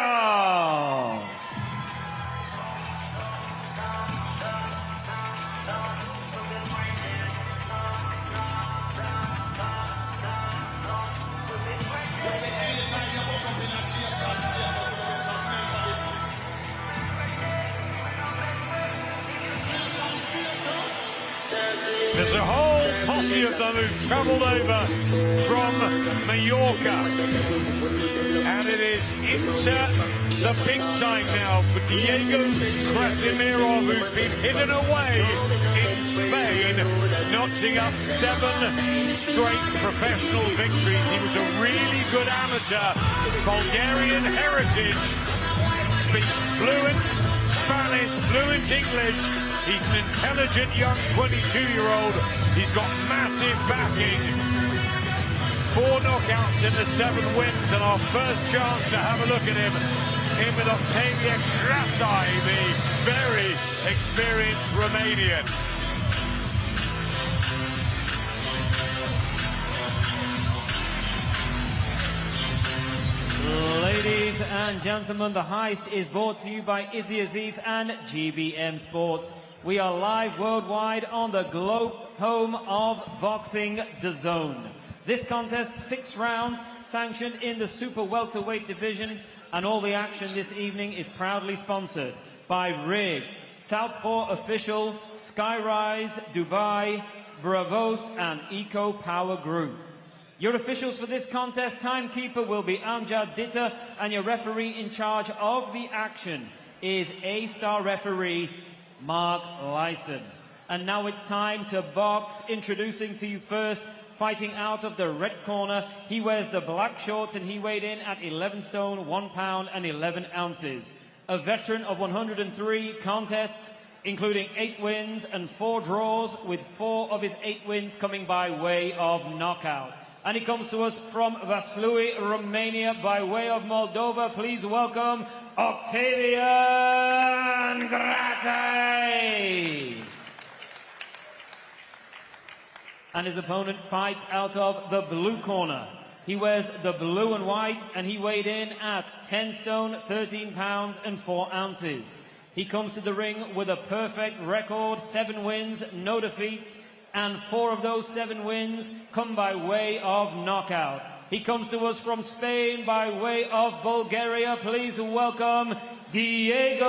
There's a whole posse of them who've travelled over from Mallorca. And it is into the big time now for Diego Krasimirov, who's been hidden away in Spain, notching up 7 straight professional victories. He was a really good amateur, Bulgarian heritage, speaks fluent Spanish, fluent English. He's an intelligent young 22-year-old. He's got massive backing. 4 knockouts in the 7 wins, and our first chance to have a look at him in with Octavian Krasai, the very experienced Romanian.
Ladies and gentlemen, the Heist is brought to you by Izzy Asif and GBM Sports. We are live worldwide on the globe home of boxing, DAZN. This contest, 6 rounds, sanctioned in the super welterweight division, and all the action this evening is proudly sponsored by RIG, Southpaw Official, Skyrise, Dubai, Bravos, and Eco Power Group. Your officials for this contest, timekeeper will be Amjad Ditta, and your referee in charge of the action is A-star referee Mark Lyson. And now it's time to box. Introducing to you first, fighting out of the red corner, he wears the black shorts and he weighed in at 11 stone, 1 pound and 11 ounces. A veteran of 103 contests, including 8 wins and 4 draws, with 4 of his 8 wins coming by way of knockout. And he comes to us from Vaslui, Romania, by way of Moldova. Please welcome Octavian Grate. And his opponent fights out of the blue corner. He wears the blue and white, and he weighed in at 10 stone, 13 pounds and 4 ounces. He comes to the ring with a perfect record, 7 wins, no defeats, and 4 of those 7 wins come by way of knockout. He comes to us from Spain by way of Bulgaria. Please welcome Diego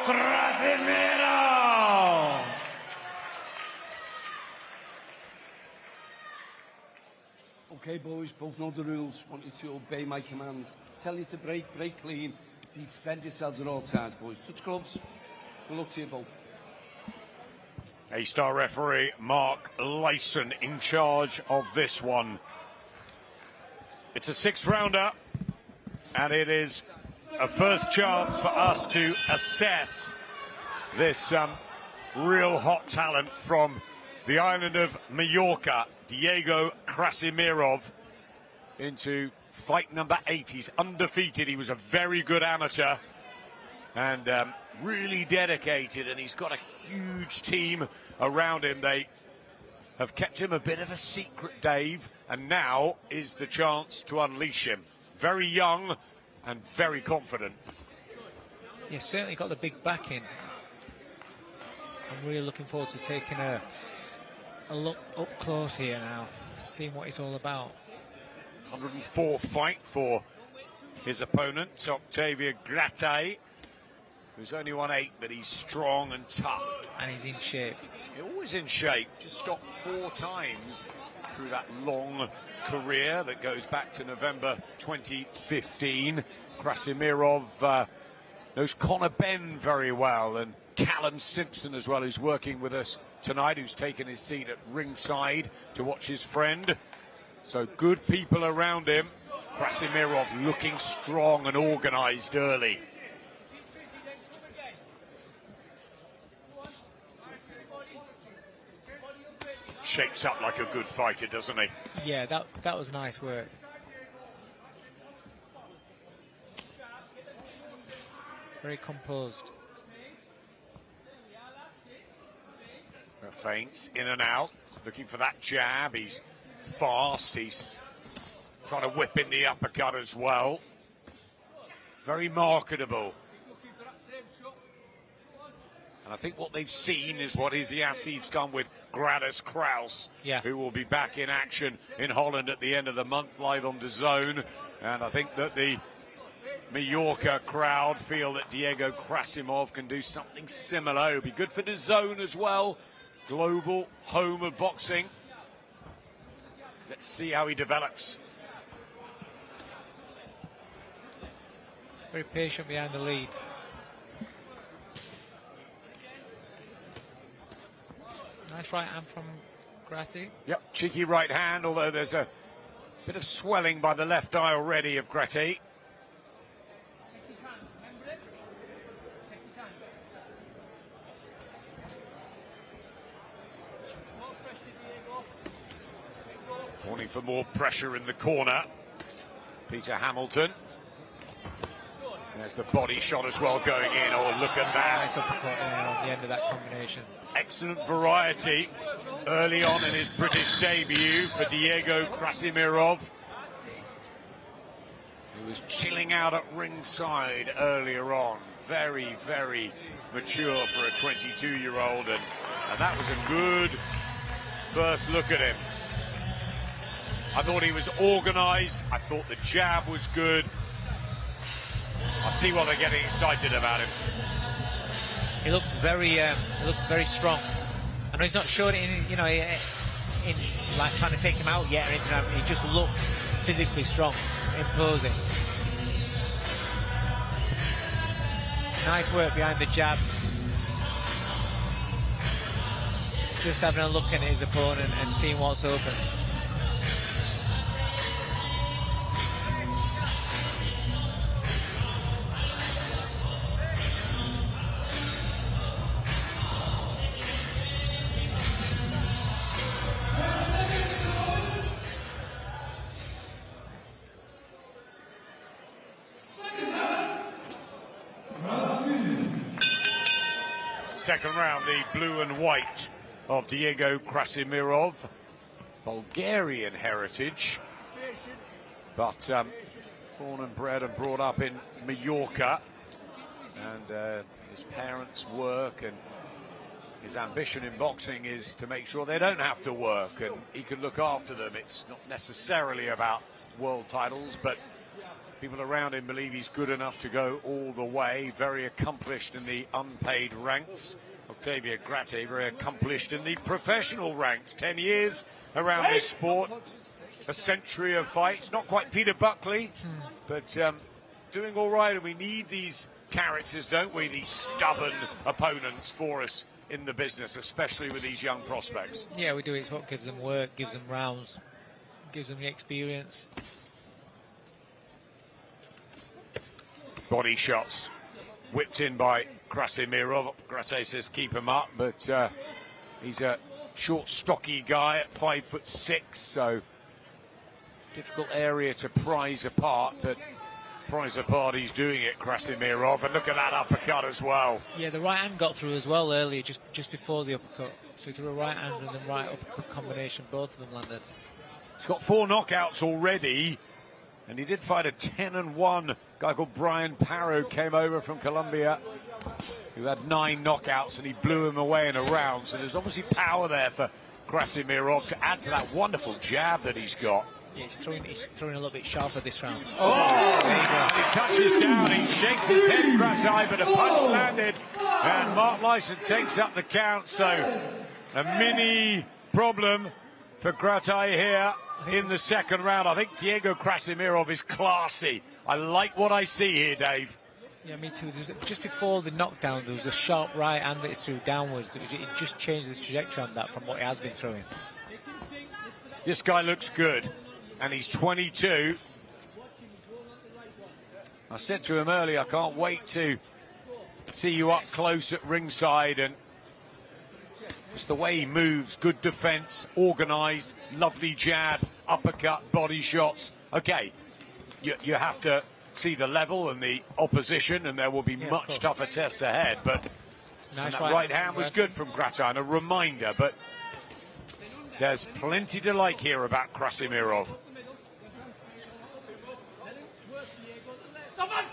Krasimiro.
Okay, boys, both know the rules. Want you to obey my commands. Tell you to break clean. Defend yourselves at all times, boys. Touch gloves. Good luck to you both.
A-star referee Mark Lyson in charge of this one. It's a 6-rounder, and it is a first chance for us to assess this real hot talent from the island of Mallorca, Diego Krasimiro, into fight number 8. He's undefeated. He was a very good amateur and really dedicated, and he's got a huge team around him. They have kept him a bit of a secret, Dave, and now is the chance to unleash him. Very young and very confident.
Yeah, certainly got the big backing. I'm really looking forward to taking a look up close here now, seeing what it's all about.
104th fight for his opponent, Octavia Grate, who's only won 8, but he's strong and tough.
And he's in shape.
He's always in shape. Just stopped 4 times through that long career that goes back to November 2015. Krasimiro knows Conor Benn very well, and Callum Simpson as well, who's working with us tonight, who's taken his seat at ringside to watch his friend. So good people around him. Krasimiro looking strong and organised early. Shapes up like a good fighter, doesn't he?
Yeah, that was nice work. Very composed.
Feints in and out, looking for that jab. He's fast. He's trying to whip in the uppercut as well. Very marketable. And I think what they've seen is what Izzy Asif's done with Gradus Kraus, who will be back in action in Holland at the end of the month, live on DAZN. And I think that the Mallorca crowd feel that Diego Krasimiro can do something similar. It'll be good for DAZN as well. Global home of boxing. Let's see how he develops.
Very patient behind the lead. Nice right hand from Grate.
Yep, cheeky right hand, although there's a bit of swelling by the left eye already of Grate. Warning for more pressure in the corner. Peter Hamilton. There's the body shot as well going in. Oh, look at that.
Nice uppercut on the end of that combination.
Excellent variety early on in his British debut for Diego Krasimiro, who was chilling out at ringside earlier on. Very, very mature for a 22-year-old, and that was a good first look at him. I thought he was organised. I thought the jab was good. I see why they're getting excited about him.
He looks very strong. I know he's not showing it in, in like trying to take him out yet or anything. He just looks physically strong, imposing. Nice work behind the jab. Just having a look at his opponent and seeing what's open.
Second round, the blue and white of Diego Krasimirov, Bulgarian heritage, but born and bred and brought up in Mallorca, and his parents work, and his ambition in boxing is to make sure they don't have to work and he can look after them. It's not necessarily about world titles, but people around him believe he's good enough to go all the way. Very accomplished in the unpaid ranks. Octavio Grate, very accomplished in the professional ranks. 10 years around this sport, a century of fights. Not quite Peter Buckley, but doing all right. And we need these characters, don't we? These stubborn opponents for us in the business, especially with these young prospects.
Yeah, we do. It's what gives them work, gives them rounds, gives them the experience.
Body shots whipped in by Krasimirov. Grate says keep him up, but he's a short, stocky guy at 5'6", so difficult area to prize apart, but prize apart he's doing it, Krasimirov, and look at that uppercut as well.
Yeah, the right hand got through as well earlier, just before the uppercut. So he threw a right hand and then right uppercut combination, both of them landed.
He's got 4 knockouts already, and he did fight a 10-1 guy called Brian Parro, came over from Colombia, who had 9 knockouts, and he blew him away in a round. So there's obviously power there for Krasimirov to add to that wonderful jab that he's got.
Yeah, he's throwing a little bit sharper this round.
Oh, there you go. He touches down, he shakes his head, Grate, but a punch landed, and Mark Lyson takes up the count. So a mini problem for Grate here in the second round. I think Diego Krasimirov is classy. I like what I see here, Dave.
Yeah, me too. Just before the knockdown, there was a sharp right hand that he threw downwards. It just changed the trajectory on that from what he has been throwing.
This guy looks good, and he's 22. I said to him earlier, I can't wait to see you up close at ringside, and just the way he moves, good defense, organised, lovely jab, uppercut, body shots. Okay, you have to see the level and the opposition, and there will be much tougher tests ahead, but
nice
that right hand was good from Grate, and a reminder, but there's plenty to like here about Krasimirov.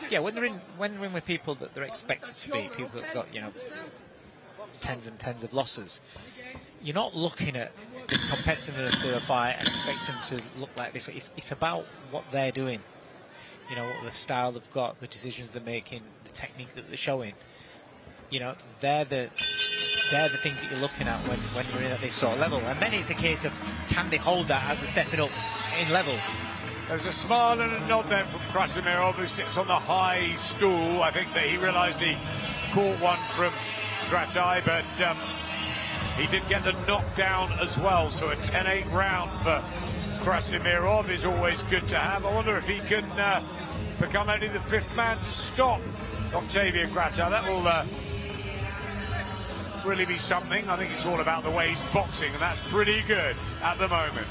Yeah, when they're in with people that they're expected to be, people that've got, you know, tens and tens of losses, you're not looking at the competitiveness of the fight and expecting them to look like this. It's about what they're doing. You know, the style they've got, the decisions they're making, the technique that they're showing. You know, they're the things that you're looking at when you're in at this sort of level. And then it's a case of, can they hold that as they're stepping up in level?
There's a smile and a nod there from Krasimirov, who sits on the high stool. I think that he realised he caught one from Grate, but he did get the knockdown as well. So a 10-8 round for Krasimirov is always good to have. I wonder if he can become only the 5th man to stop Octavio Grate. That will really be something. I think it's all about the way he's boxing, and that's pretty good at the moment.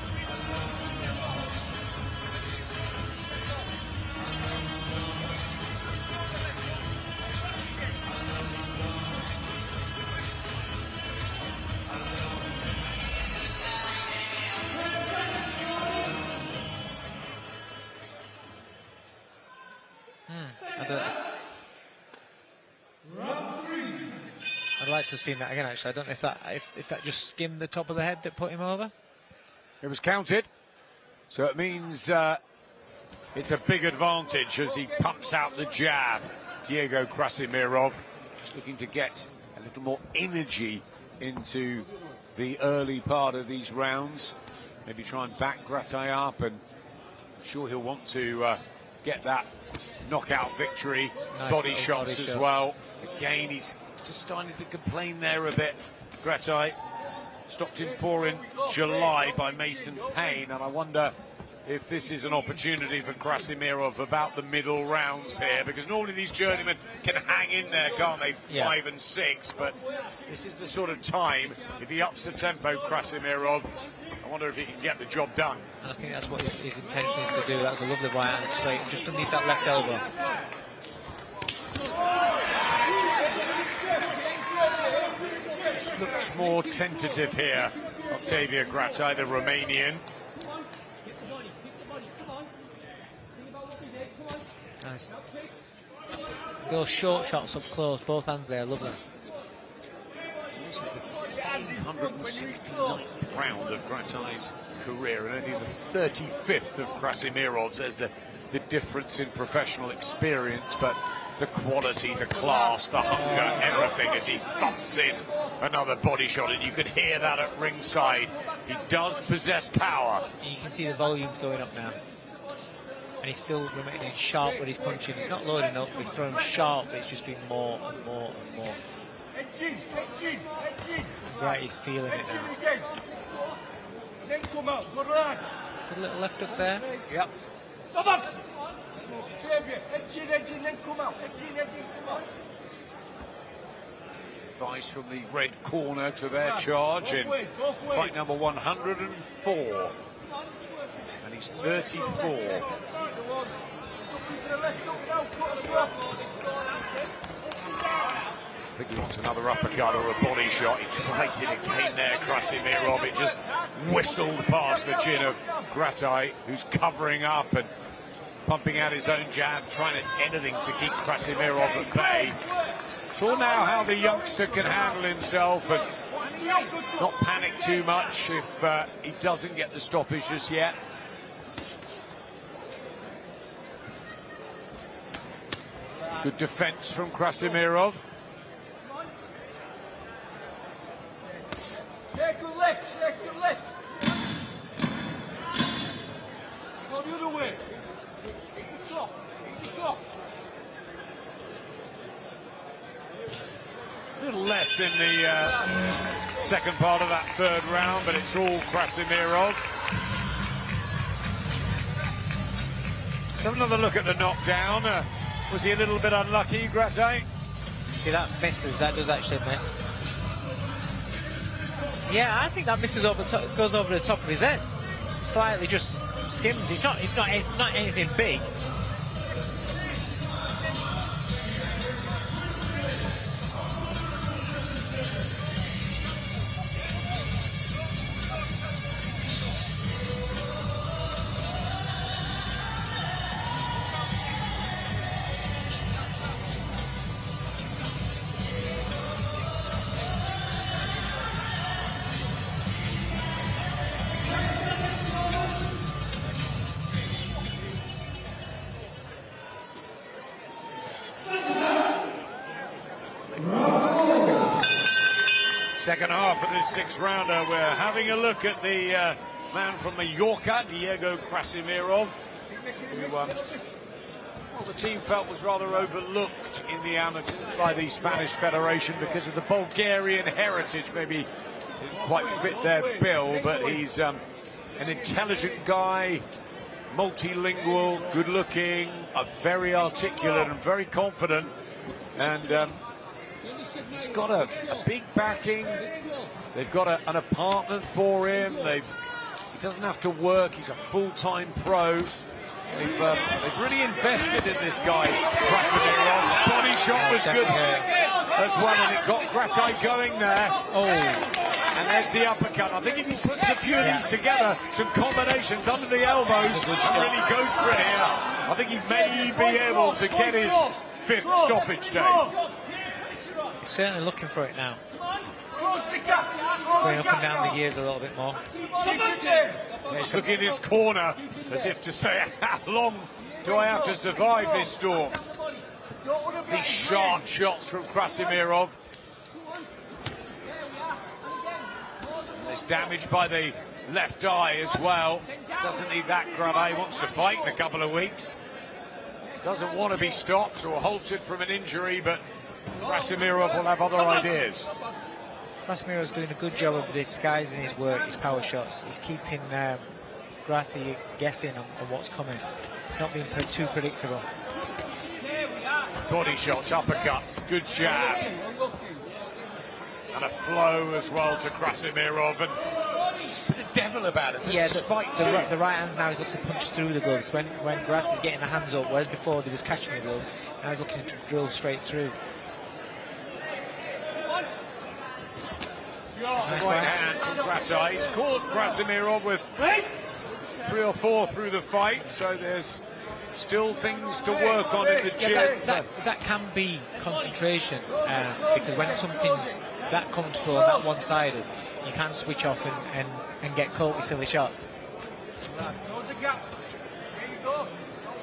I'd like to have seen that again, actually. I don't know if that just skimmed the top of the head that put him over.
It was counted, so it means it's a big advantage as he pumps out the jab. Diego Krasimirov just looking to get a little more energy into the early part of these rounds. Maybe try and back Gratai up, and I'm sure he'll want to get that knockout victory.
Nice
body shots
body
as
shot.
well. Again, he's just starting to complain there a bit. Gratai stopped him 4 in July by Mason Payne, and I wonder if this is an opportunity for Krasimirov about the middle rounds here, because normally these journeymen can hang in there, can't they?
Yeah.
5 and 6, but this is the sort of time, if he ups the tempo, Krasimirov, I wonder if he can get the job done.
And I think that's what his intention is to do. That's a lovely right hand straight, just underneath that left elbow.
Just looks more tentative here, Octavia Gratai, the Romanian.
Nice. Those short shots up close, both hands there, lovely.
This is the 569th round of Gratai's career, and only the 35th of Krasimirov's. There's the difference in professional experience, but the quality, the class, the hunger, everything as he thumps in another body shot, and you could hear that at ringside. He does possess power.
You can see the volumes going up now. And he's still remaining sharp with his punching. He's not loading up, he's throwing sharp, but it's just been more and more and more. Right, he's feeling it now. Good little left up there.
Yep. Advice from the red corner to their charge in fight number 104. And he's 34. I think he wants another uppercut or a body shot. He tries it again there, Krasimirov. It just whistled past the chin of Gratai, who's covering up and pumping out his own jab, trying anything to keep Krasimirov at bay. Saw now how the youngster can handle himself and not panic too much if he doesn't get the stoppage just yet. Good defense from Krasimirov.
Shake your left, shake your left. Go the other way. Stop, stop.
A little less in the second part of that third round, but it's all Krasimirov. Let's have another look at the knockdown. Was he a little bit unlucky, Gratai?
See, that misses, that does actually miss. Yeah, I think that misses over top, goes over the top of his head. Slightly just skims. It's not anything big.
Second half of this sixth rounder, we're having a look at the man from Mallorca, Diego Krasimirov, who well, the team felt was rather overlooked in the amateurs by the Spanish Federation because of the Bulgarian heritage. Maybe didn't quite fit their bill, but he's an intelligent guy, multilingual, good-looking, very articulate and very confident, and he's got a big backing. They've got an apartment for him. He doesn't have to work. He's a full-time pro. They've really invested in this guy, Krasimirov. The body shot was good as well, and it got Gratai going there. Oh, and there's the uppercut. I think if he puts a few of these together, some combinations under the elbows, and really goes for it here, I think he may be able to get his fifth stoppage day.
He's certainly looking for it now. Going up and down the gears a little bit more.
He's looking in his corner as if to say, how long do I have to survive this storm? These sharp shots from Krasimirov. it's damaged by the left eye as well. Doesn't need that, Grade. Wants to fight in a couple of weeks. Doesn't want to be stopped or halted from an injury, but Krasimirov will have other ideas.
Krasimirov's doing a good job of disguising his work, his power shots. He's keeping Grati guessing on what's coming. It's not being too predictable.
Body shots, uppercuts, good jab. And a flow as well to Krasimirov. And the devil about it.
Yeah, the right hand's now is looking to punch through the gloves. When Grati's getting the hands up, whereas before he was catching the gloves, now he's looking to drill straight through.
Nice right hand from Grati. He's caught Krasimirov with 3 or 4 through the fight, so there's still things to work on in the gym.
That can be concentration, because when something's that comfortable and that one-sided, you can switch off and get caught with silly shots.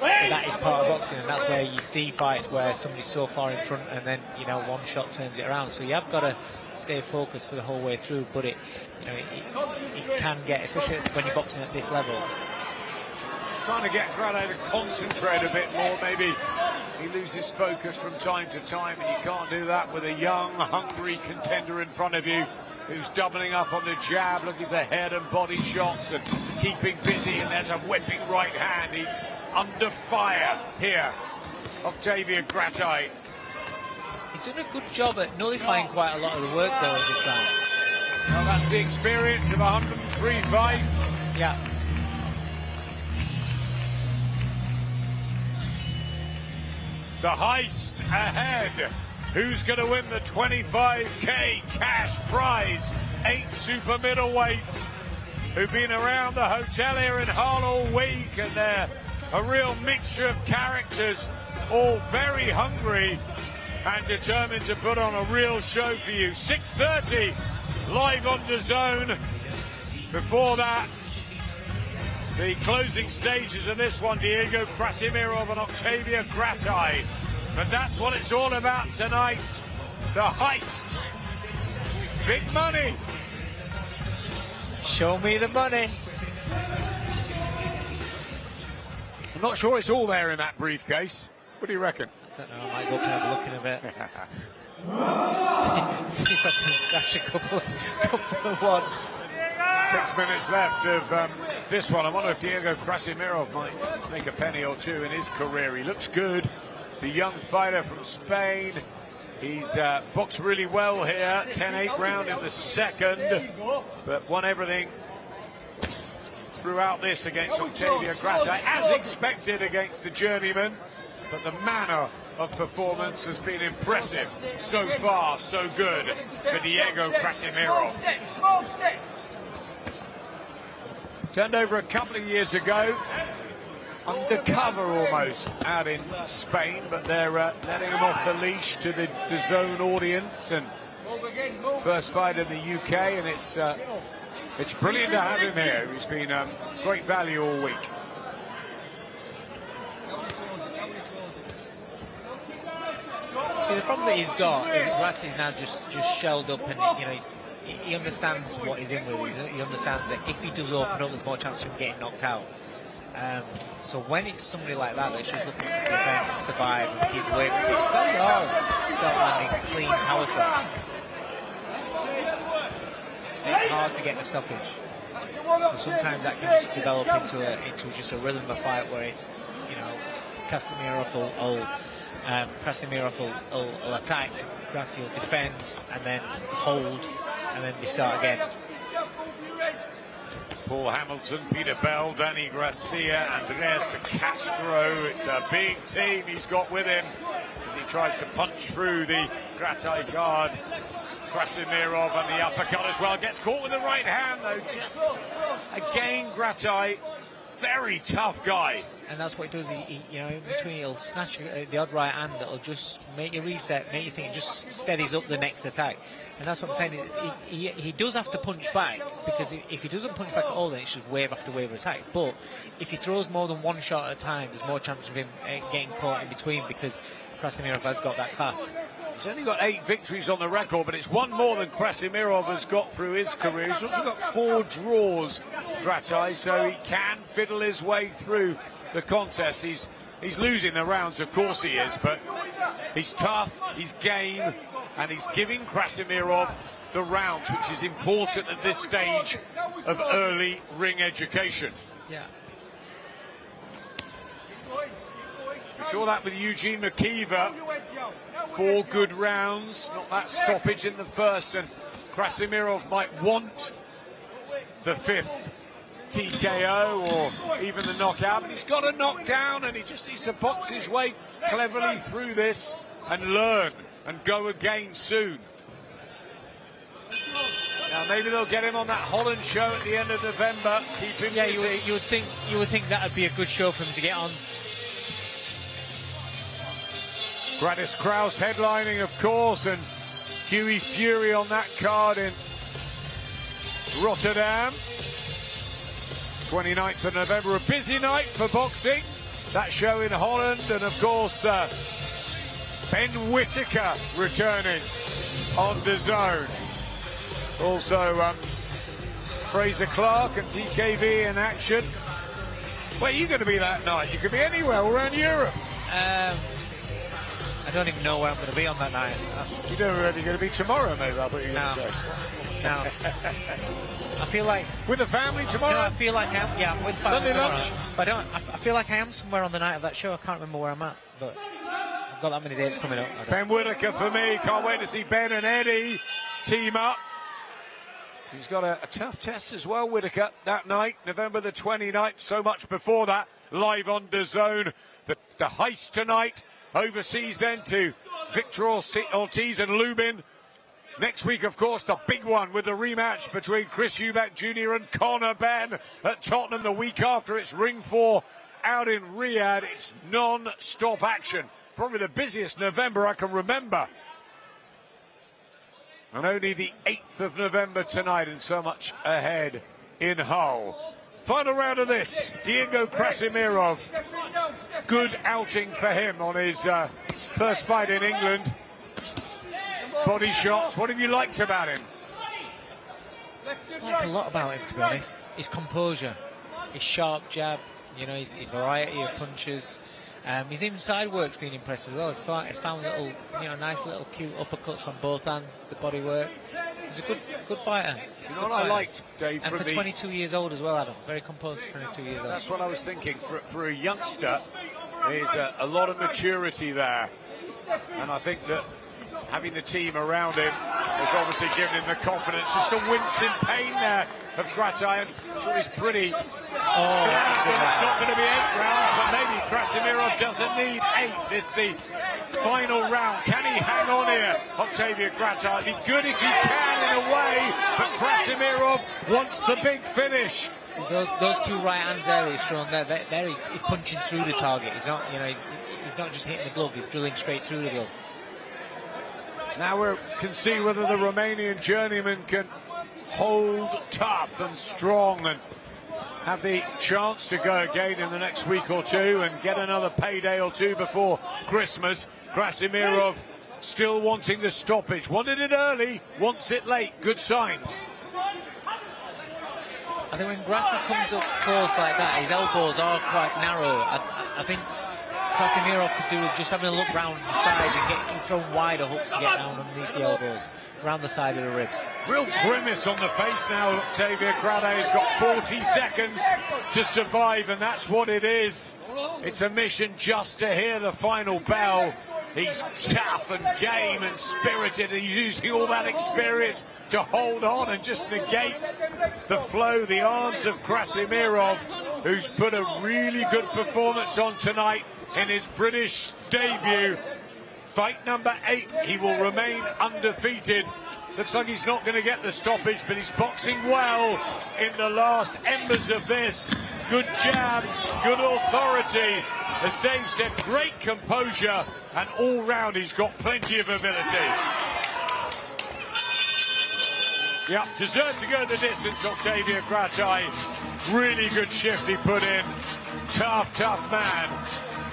But that is part of boxing, and that's where you see fights where somebody's so far in front and then, you know, one shot turns it around. So you have got to stay focused for the whole way through, but it can get, especially when you're boxing at this level.
Trying to get Grado to concentrate a bit more. Maybe he loses focus from time to time, and you can't do that with a young, hungry contender in front of you who's doubling up on the jab, looking for head and body shots and keeping busy, and there's a whipping right hand. He's under fire here, Octavio Grati.
He's doing a good job at nullifying quite a lot of the work though this time.
Well, that's the experience of 103 fights.
Yeah.
The heist ahead. Who's going to win the 25k cash prize? 8 super middleweights who've been around the hotel here in Hull all week, and they're a real mixture of characters, all very hungry and determined to put on a real show for you. 6:30 live on DAZN. Before that, the closing stages of this one, Diego Krasimirov and Octavio Grati. But that's what it's all about tonight. The heist. Big money.
Show me the money.
I'm not sure it's all there in that briefcase. What do you reckon?
I don't know, I might go up and have a look in a bit. See if I can stash a couple of wads.
6 minutes left of this one. I wonder if Diego Krasimirov might make a penny or two in his career. He looks good. The young fighter from Spain. He's boxed really well here. 10-8 round in the second, but won everything throughout this against Octavio Grati, as expected against the journeyman. But the manner of performance has been impressive. So far, so good for Diego Krasimirov. Turned over a couple of years ago, undercover almost, out in Spain, but they're letting him off the leash to the DAZN audience, and first fight in the UK, and it's brilliant to have him here. He's been great value all week.
See, the problem that he's got is Grati's now just shelled up, and you know he understands what he's in with. He understands that if he does open up, there's more chance of him getting knocked out. So when it's somebody like that that's just looking to defend and survive and keep away from it, it's very hard to start landing clean power shots. It's hard to get the stoppage. So sometimes that can just develop into just a rhythm of a fight where it's, you know, Krasimirov will attack, Grati will defend, and then hold, and then they start again.
Paul Hamilton, Peter Bell, Danny Garcia, Andreas de Castro. It's a big team he's got with him as he tries to punch through the Grati guard. Krasimirov and the uppercut as well. Gets caught with the right hand though. Just again, Grati, very tough guy.
And that's what he does. He you know, in between he'll snatch the odd right hand that'll just make you reset, make you think, it just steadies up the next attack. And that's what I'm saying. He does have to punch back, because if he doesn't punch back at all, then it's just wave after wave of attack. But if he throws more than one shot at a time, there's more chance of him getting caught in between, because Krasimirov has got that class.
He's only got 8 victories on the record, but it's one more than Krasimirov has got through his career. He's also got 4 draws, Gratai, so he can fiddle his way through the contest. He's losing the rounds, of course he is, but he's tough, he's game, and he's giving Krasimirov the rounds, which is important at this stage of early ring education.
Yeah.
We saw that with Eugene McKeever. 4 good rounds, not that stoppage in the first, and Krasimirov might want the 5th TKO or even the knockout, but he's got a knockdown and he just needs to box his way cleverly through this and learn and go again soon. Now maybe they'll get him on that Holland show at the end of November. Keep him busy.
You would think that would be a good show for him to get on.
Gradis Kraus headlining, of course, and Hughie Fury on that card in Rotterdam. 29th of November, a busy night for boxing. That show in Holland, and of course, Ben Whittaker returning on DAZN. Also, Fraser Clark and TKV in action. Where are you going to be that night? You could be anywhere around Europe.
I don't even know where I'm going to be on that night.
You don't know where you're going to be tomorrow, maybe, I thought you were going to say.
No. I feel like...
With the family tomorrow?
No, I feel like I'm with family
Sunday
tomorrow.
lunch?
But I feel like I am somewhere on the night of that show. I can't remember where I'm at, but I've got that many dates coming up.
Ben Whittaker for me. Can't wait to see Ben and Eddie team up. He's got a tough test as well, Whittaker, that night, November the 29th. So much before that, live on DAZN. The Heist tonight. Overseas then to Victor Ortiz and Lubin. Next week, of course, the big one with the rematch between Chris Eubank Jr. and Conor Benn at Tottenham. The week after, it's Ring 4 out in Riyadh. It's non-stop action. Probably the busiest November I can remember. And only the 8th of November tonight, and so much ahead in Hull. Final round of this, Diego Krasimirov. Good outing for him on his first fight in England. Body shots, what have you liked about him?
I like a lot about him, to be honest. His composure, his sharp jab, you know, his variety of punches. His inside work's been impressive as well. He's found little, you know, nice little cute uppercuts from both hands, the body work. He's a good fighter.
You know what I liked, Dave?
And for 22 years old as well, Adam. Very composed for 22 years old.
That's what I was thinking. For a youngster, there's a lot of maturity there. And I think that having the team around him has obviously given him the confidence. Just a wince in pain there of Gratai. I'm sure he's pretty... It's not going to be 8 rounds, but maybe Krasimirov doesn't need 8. This is the final round. Can he hang on here, Octavia Gratai? It'd be good if he can in a way, but Krasimirov wants the big finish.
See, those 2 right hands there he's thrown there he's punching through the target. He's not, you know, he's not just hitting the glove, he's drilling straight through the glove.
Now we can see whether the Romanian journeyman can hold tough and strong and have the chance to go again in the next week or two and get another payday or 2 before Christmas. Krasimirov still wanting the stoppage. Wanted it early, wants it late. Good signs.
I think when Gratai comes up close like that, his elbows are quite narrow. I think Krasimirov could do with just having a look round the sides and getting thrown wider hooks to get down underneath the elbows, around the side of the ribs.
Real grimace on the face now. Octavia Gradet's got 40 seconds to survive, and that's what it is. It's a mission just to hear the final bell. He's tough and game and spirited, and he's using all that experience to hold on and just negate the flow, the arms of Krasimirov, who's put a really good performance on tonight in his British debut. Fight number 8, he will remain undefeated. Looks like he's not going to get the stoppage, but he's boxing well in the last embers of this. Good jabs, good authority. As Dave said, great composure, and all round he's got plenty of ability. Yeah, deserved to go the distance, Octavia Gratai. Really good shift he put in. Tough man.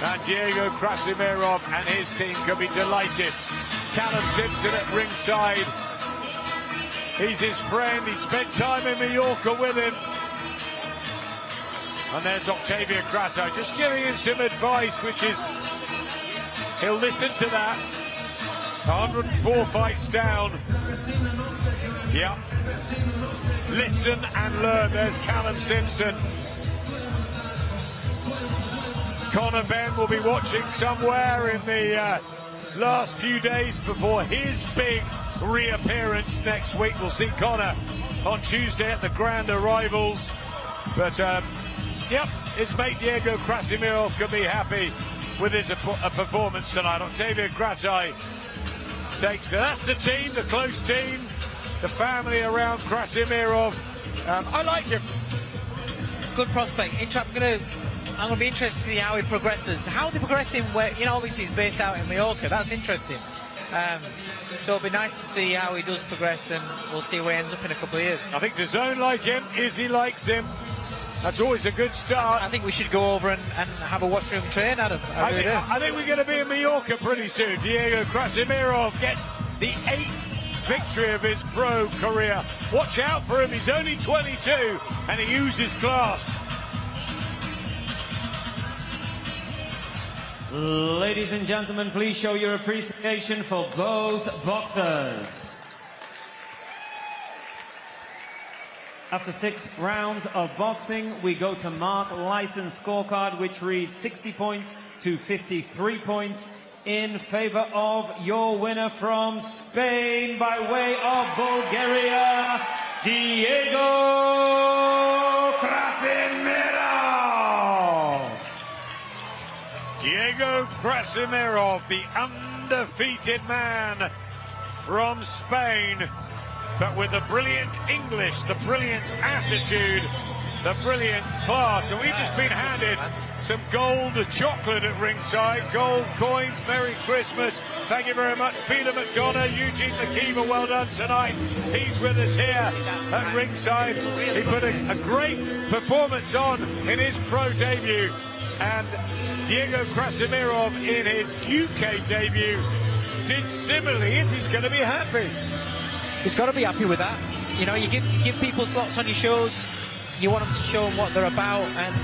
And Diego Krasimirov and his team can be delighted Callum Simpson at ringside. He's his friend. He spent time in Mallorca with him. And there's Octavio Grasso just giving him some advice, which is he'll listen to that. 104 fights down. Yeah. Listen and learn. There's Callum Simpson. Conor Benn will be watching somewhere in the last few days before his big reappearance next week. We'll see Conor on Tuesday at the Grand Arrivals. But, yep, his mate Diego Krasimiro can be happy with his performance tonight. Octavio Grasso takes it. That's the team, the close team, the family around Krasimiro. I like him.
Good prospect. I'm going to be interested to see how he progresses. How they progress him, where, you know, obviously he's based out in Mallorca. That's interesting. So it'll be nice to see how he does progress, and we'll see where he ends up in a couple of years.
I think DAZN like him, Izzy likes him. That's always a good start.
I think we should go over and have a watchroom train, Adam.
I think we're going to be in Mallorca pretty soon. Diego Krasimiro gets the 8th victory of his pro career. Watch out for him, he's only 22 and he uses class.
Ladies and gentlemen, please show your appreciation for both boxers. After 6 rounds of boxing, we go to mark license scorecard, which reads 60 points to 53 points in favor of your winner from Spain by way of Bulgaria, Diego Krasimiro.
Diego Krasimiro, the undefeated man from Spain, but with the brilliant English, the brilliant attitude, the brilliant class. And we've just been handed some gold chocolate at ringside, gold coins. Merry Christmas. Thank you very much, Peter McDonough, Eugene McKeever, well done tonight. He's with us here at ringside. He put a great performance on in his pro debut. And Diego Krasimiro in his UK debut did similarly. Izzy's going to be happy.
He's got to be happy with that. You know, you give people slots on your shows, you want them to show them what they're about, and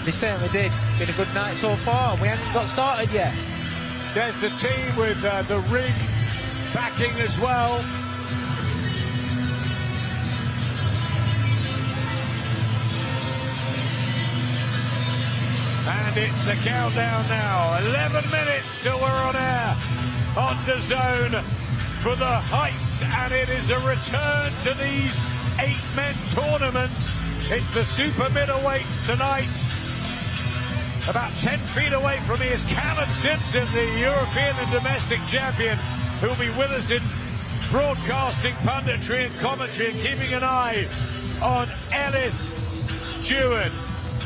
they certainly did. It's been a good night so far. We haven't got started yet.
There's the team with the rig backing as well. And it's a countdown now. 11 minutes till we're on air on DAZN for the Heist, and it is a return to these 8-men tournaments. It's the super middleweights tonight. About 10 feet away from me is Callum Simpson, the European and domestic champion, who will be with us in broadcasting, punditry and commentary, and keeping an eye on Ellis Stewart,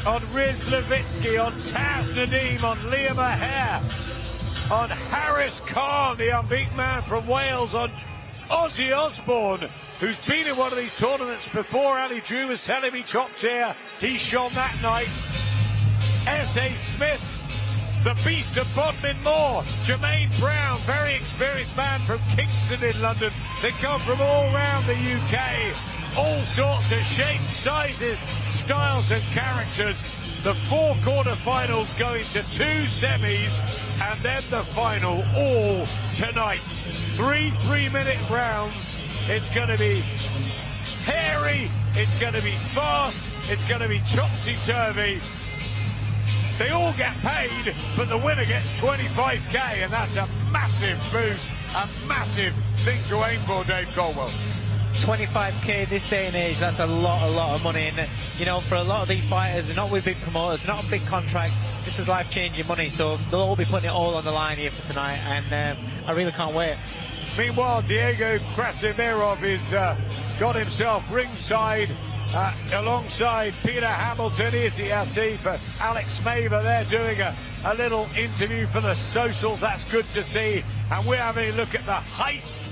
on Riz Levitsky, on Taz Nadeem, on Liam O'Hare, on Harris Khan, the unbeaten man from Wales, on Ozzy Osbourne, who's been in one of these tournaments before. Ali Drew was telling me chopped here. He shone that night. S.A. Smith, the beast of Bodmin Moor. Jermaine Brown, very experienced man from Kingston in London. They come from all around the UK. All sorts of shapes, sizes, styles and characters. The 4 quarterfinals go into 2 semis, and then the final, all tonight. 3 3-minute rounds. It's going to be hairy, it's going to be fast, it's going to be topsy-turvy. They all get paid, but the winner gets 25k, and that's a massive boost, a massive thing to aim for, Dave Caldwell.
25k this day and age, that's a lot of money. And you know, for a lot of these fighters, they're not with big promoters, they're not on big contracts. This is life-changing money, so they'll all be putting it all on the line here for tonight, and I really can't wait.
Meanwhile, Diego Krasimiro has got himself ringside alongside Peter Hamilton, Izzy Asif, Alex Maver. They're doing a little interview for the socials. That's good to see. And we're having a look at the Heist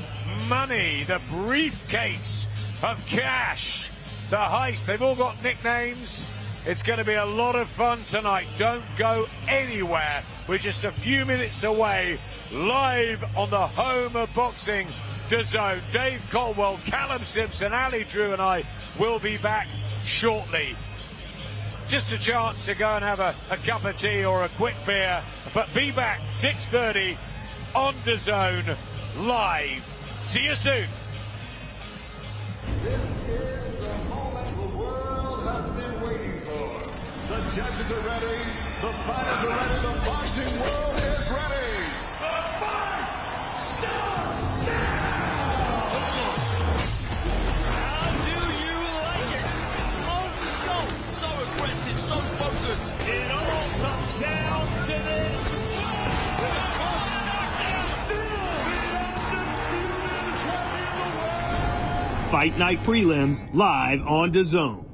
money, the briefcase of cash. The Heist, they've all got nicknames. It's going to be a lot of fun tonight. Don't go anywhere. We're just a few minutes away, live on the home of boxing, DAZN. Dave Caldwell, Callum Simpson, Ali Drew and I will be back shortly. Just a chance to go and have a cup of tea or a quick beer, but be back 6:30 on DAZN live. See you soon.
This is the moment the world has been waiting for. The judges are ready, the fighters are ready, the boxing world is ready. The fight starts now! Let's go.
How do you like it? On the shot. So aggressive, so focused.
It all comes down to this.
Fight Night Prelims live on DAZN.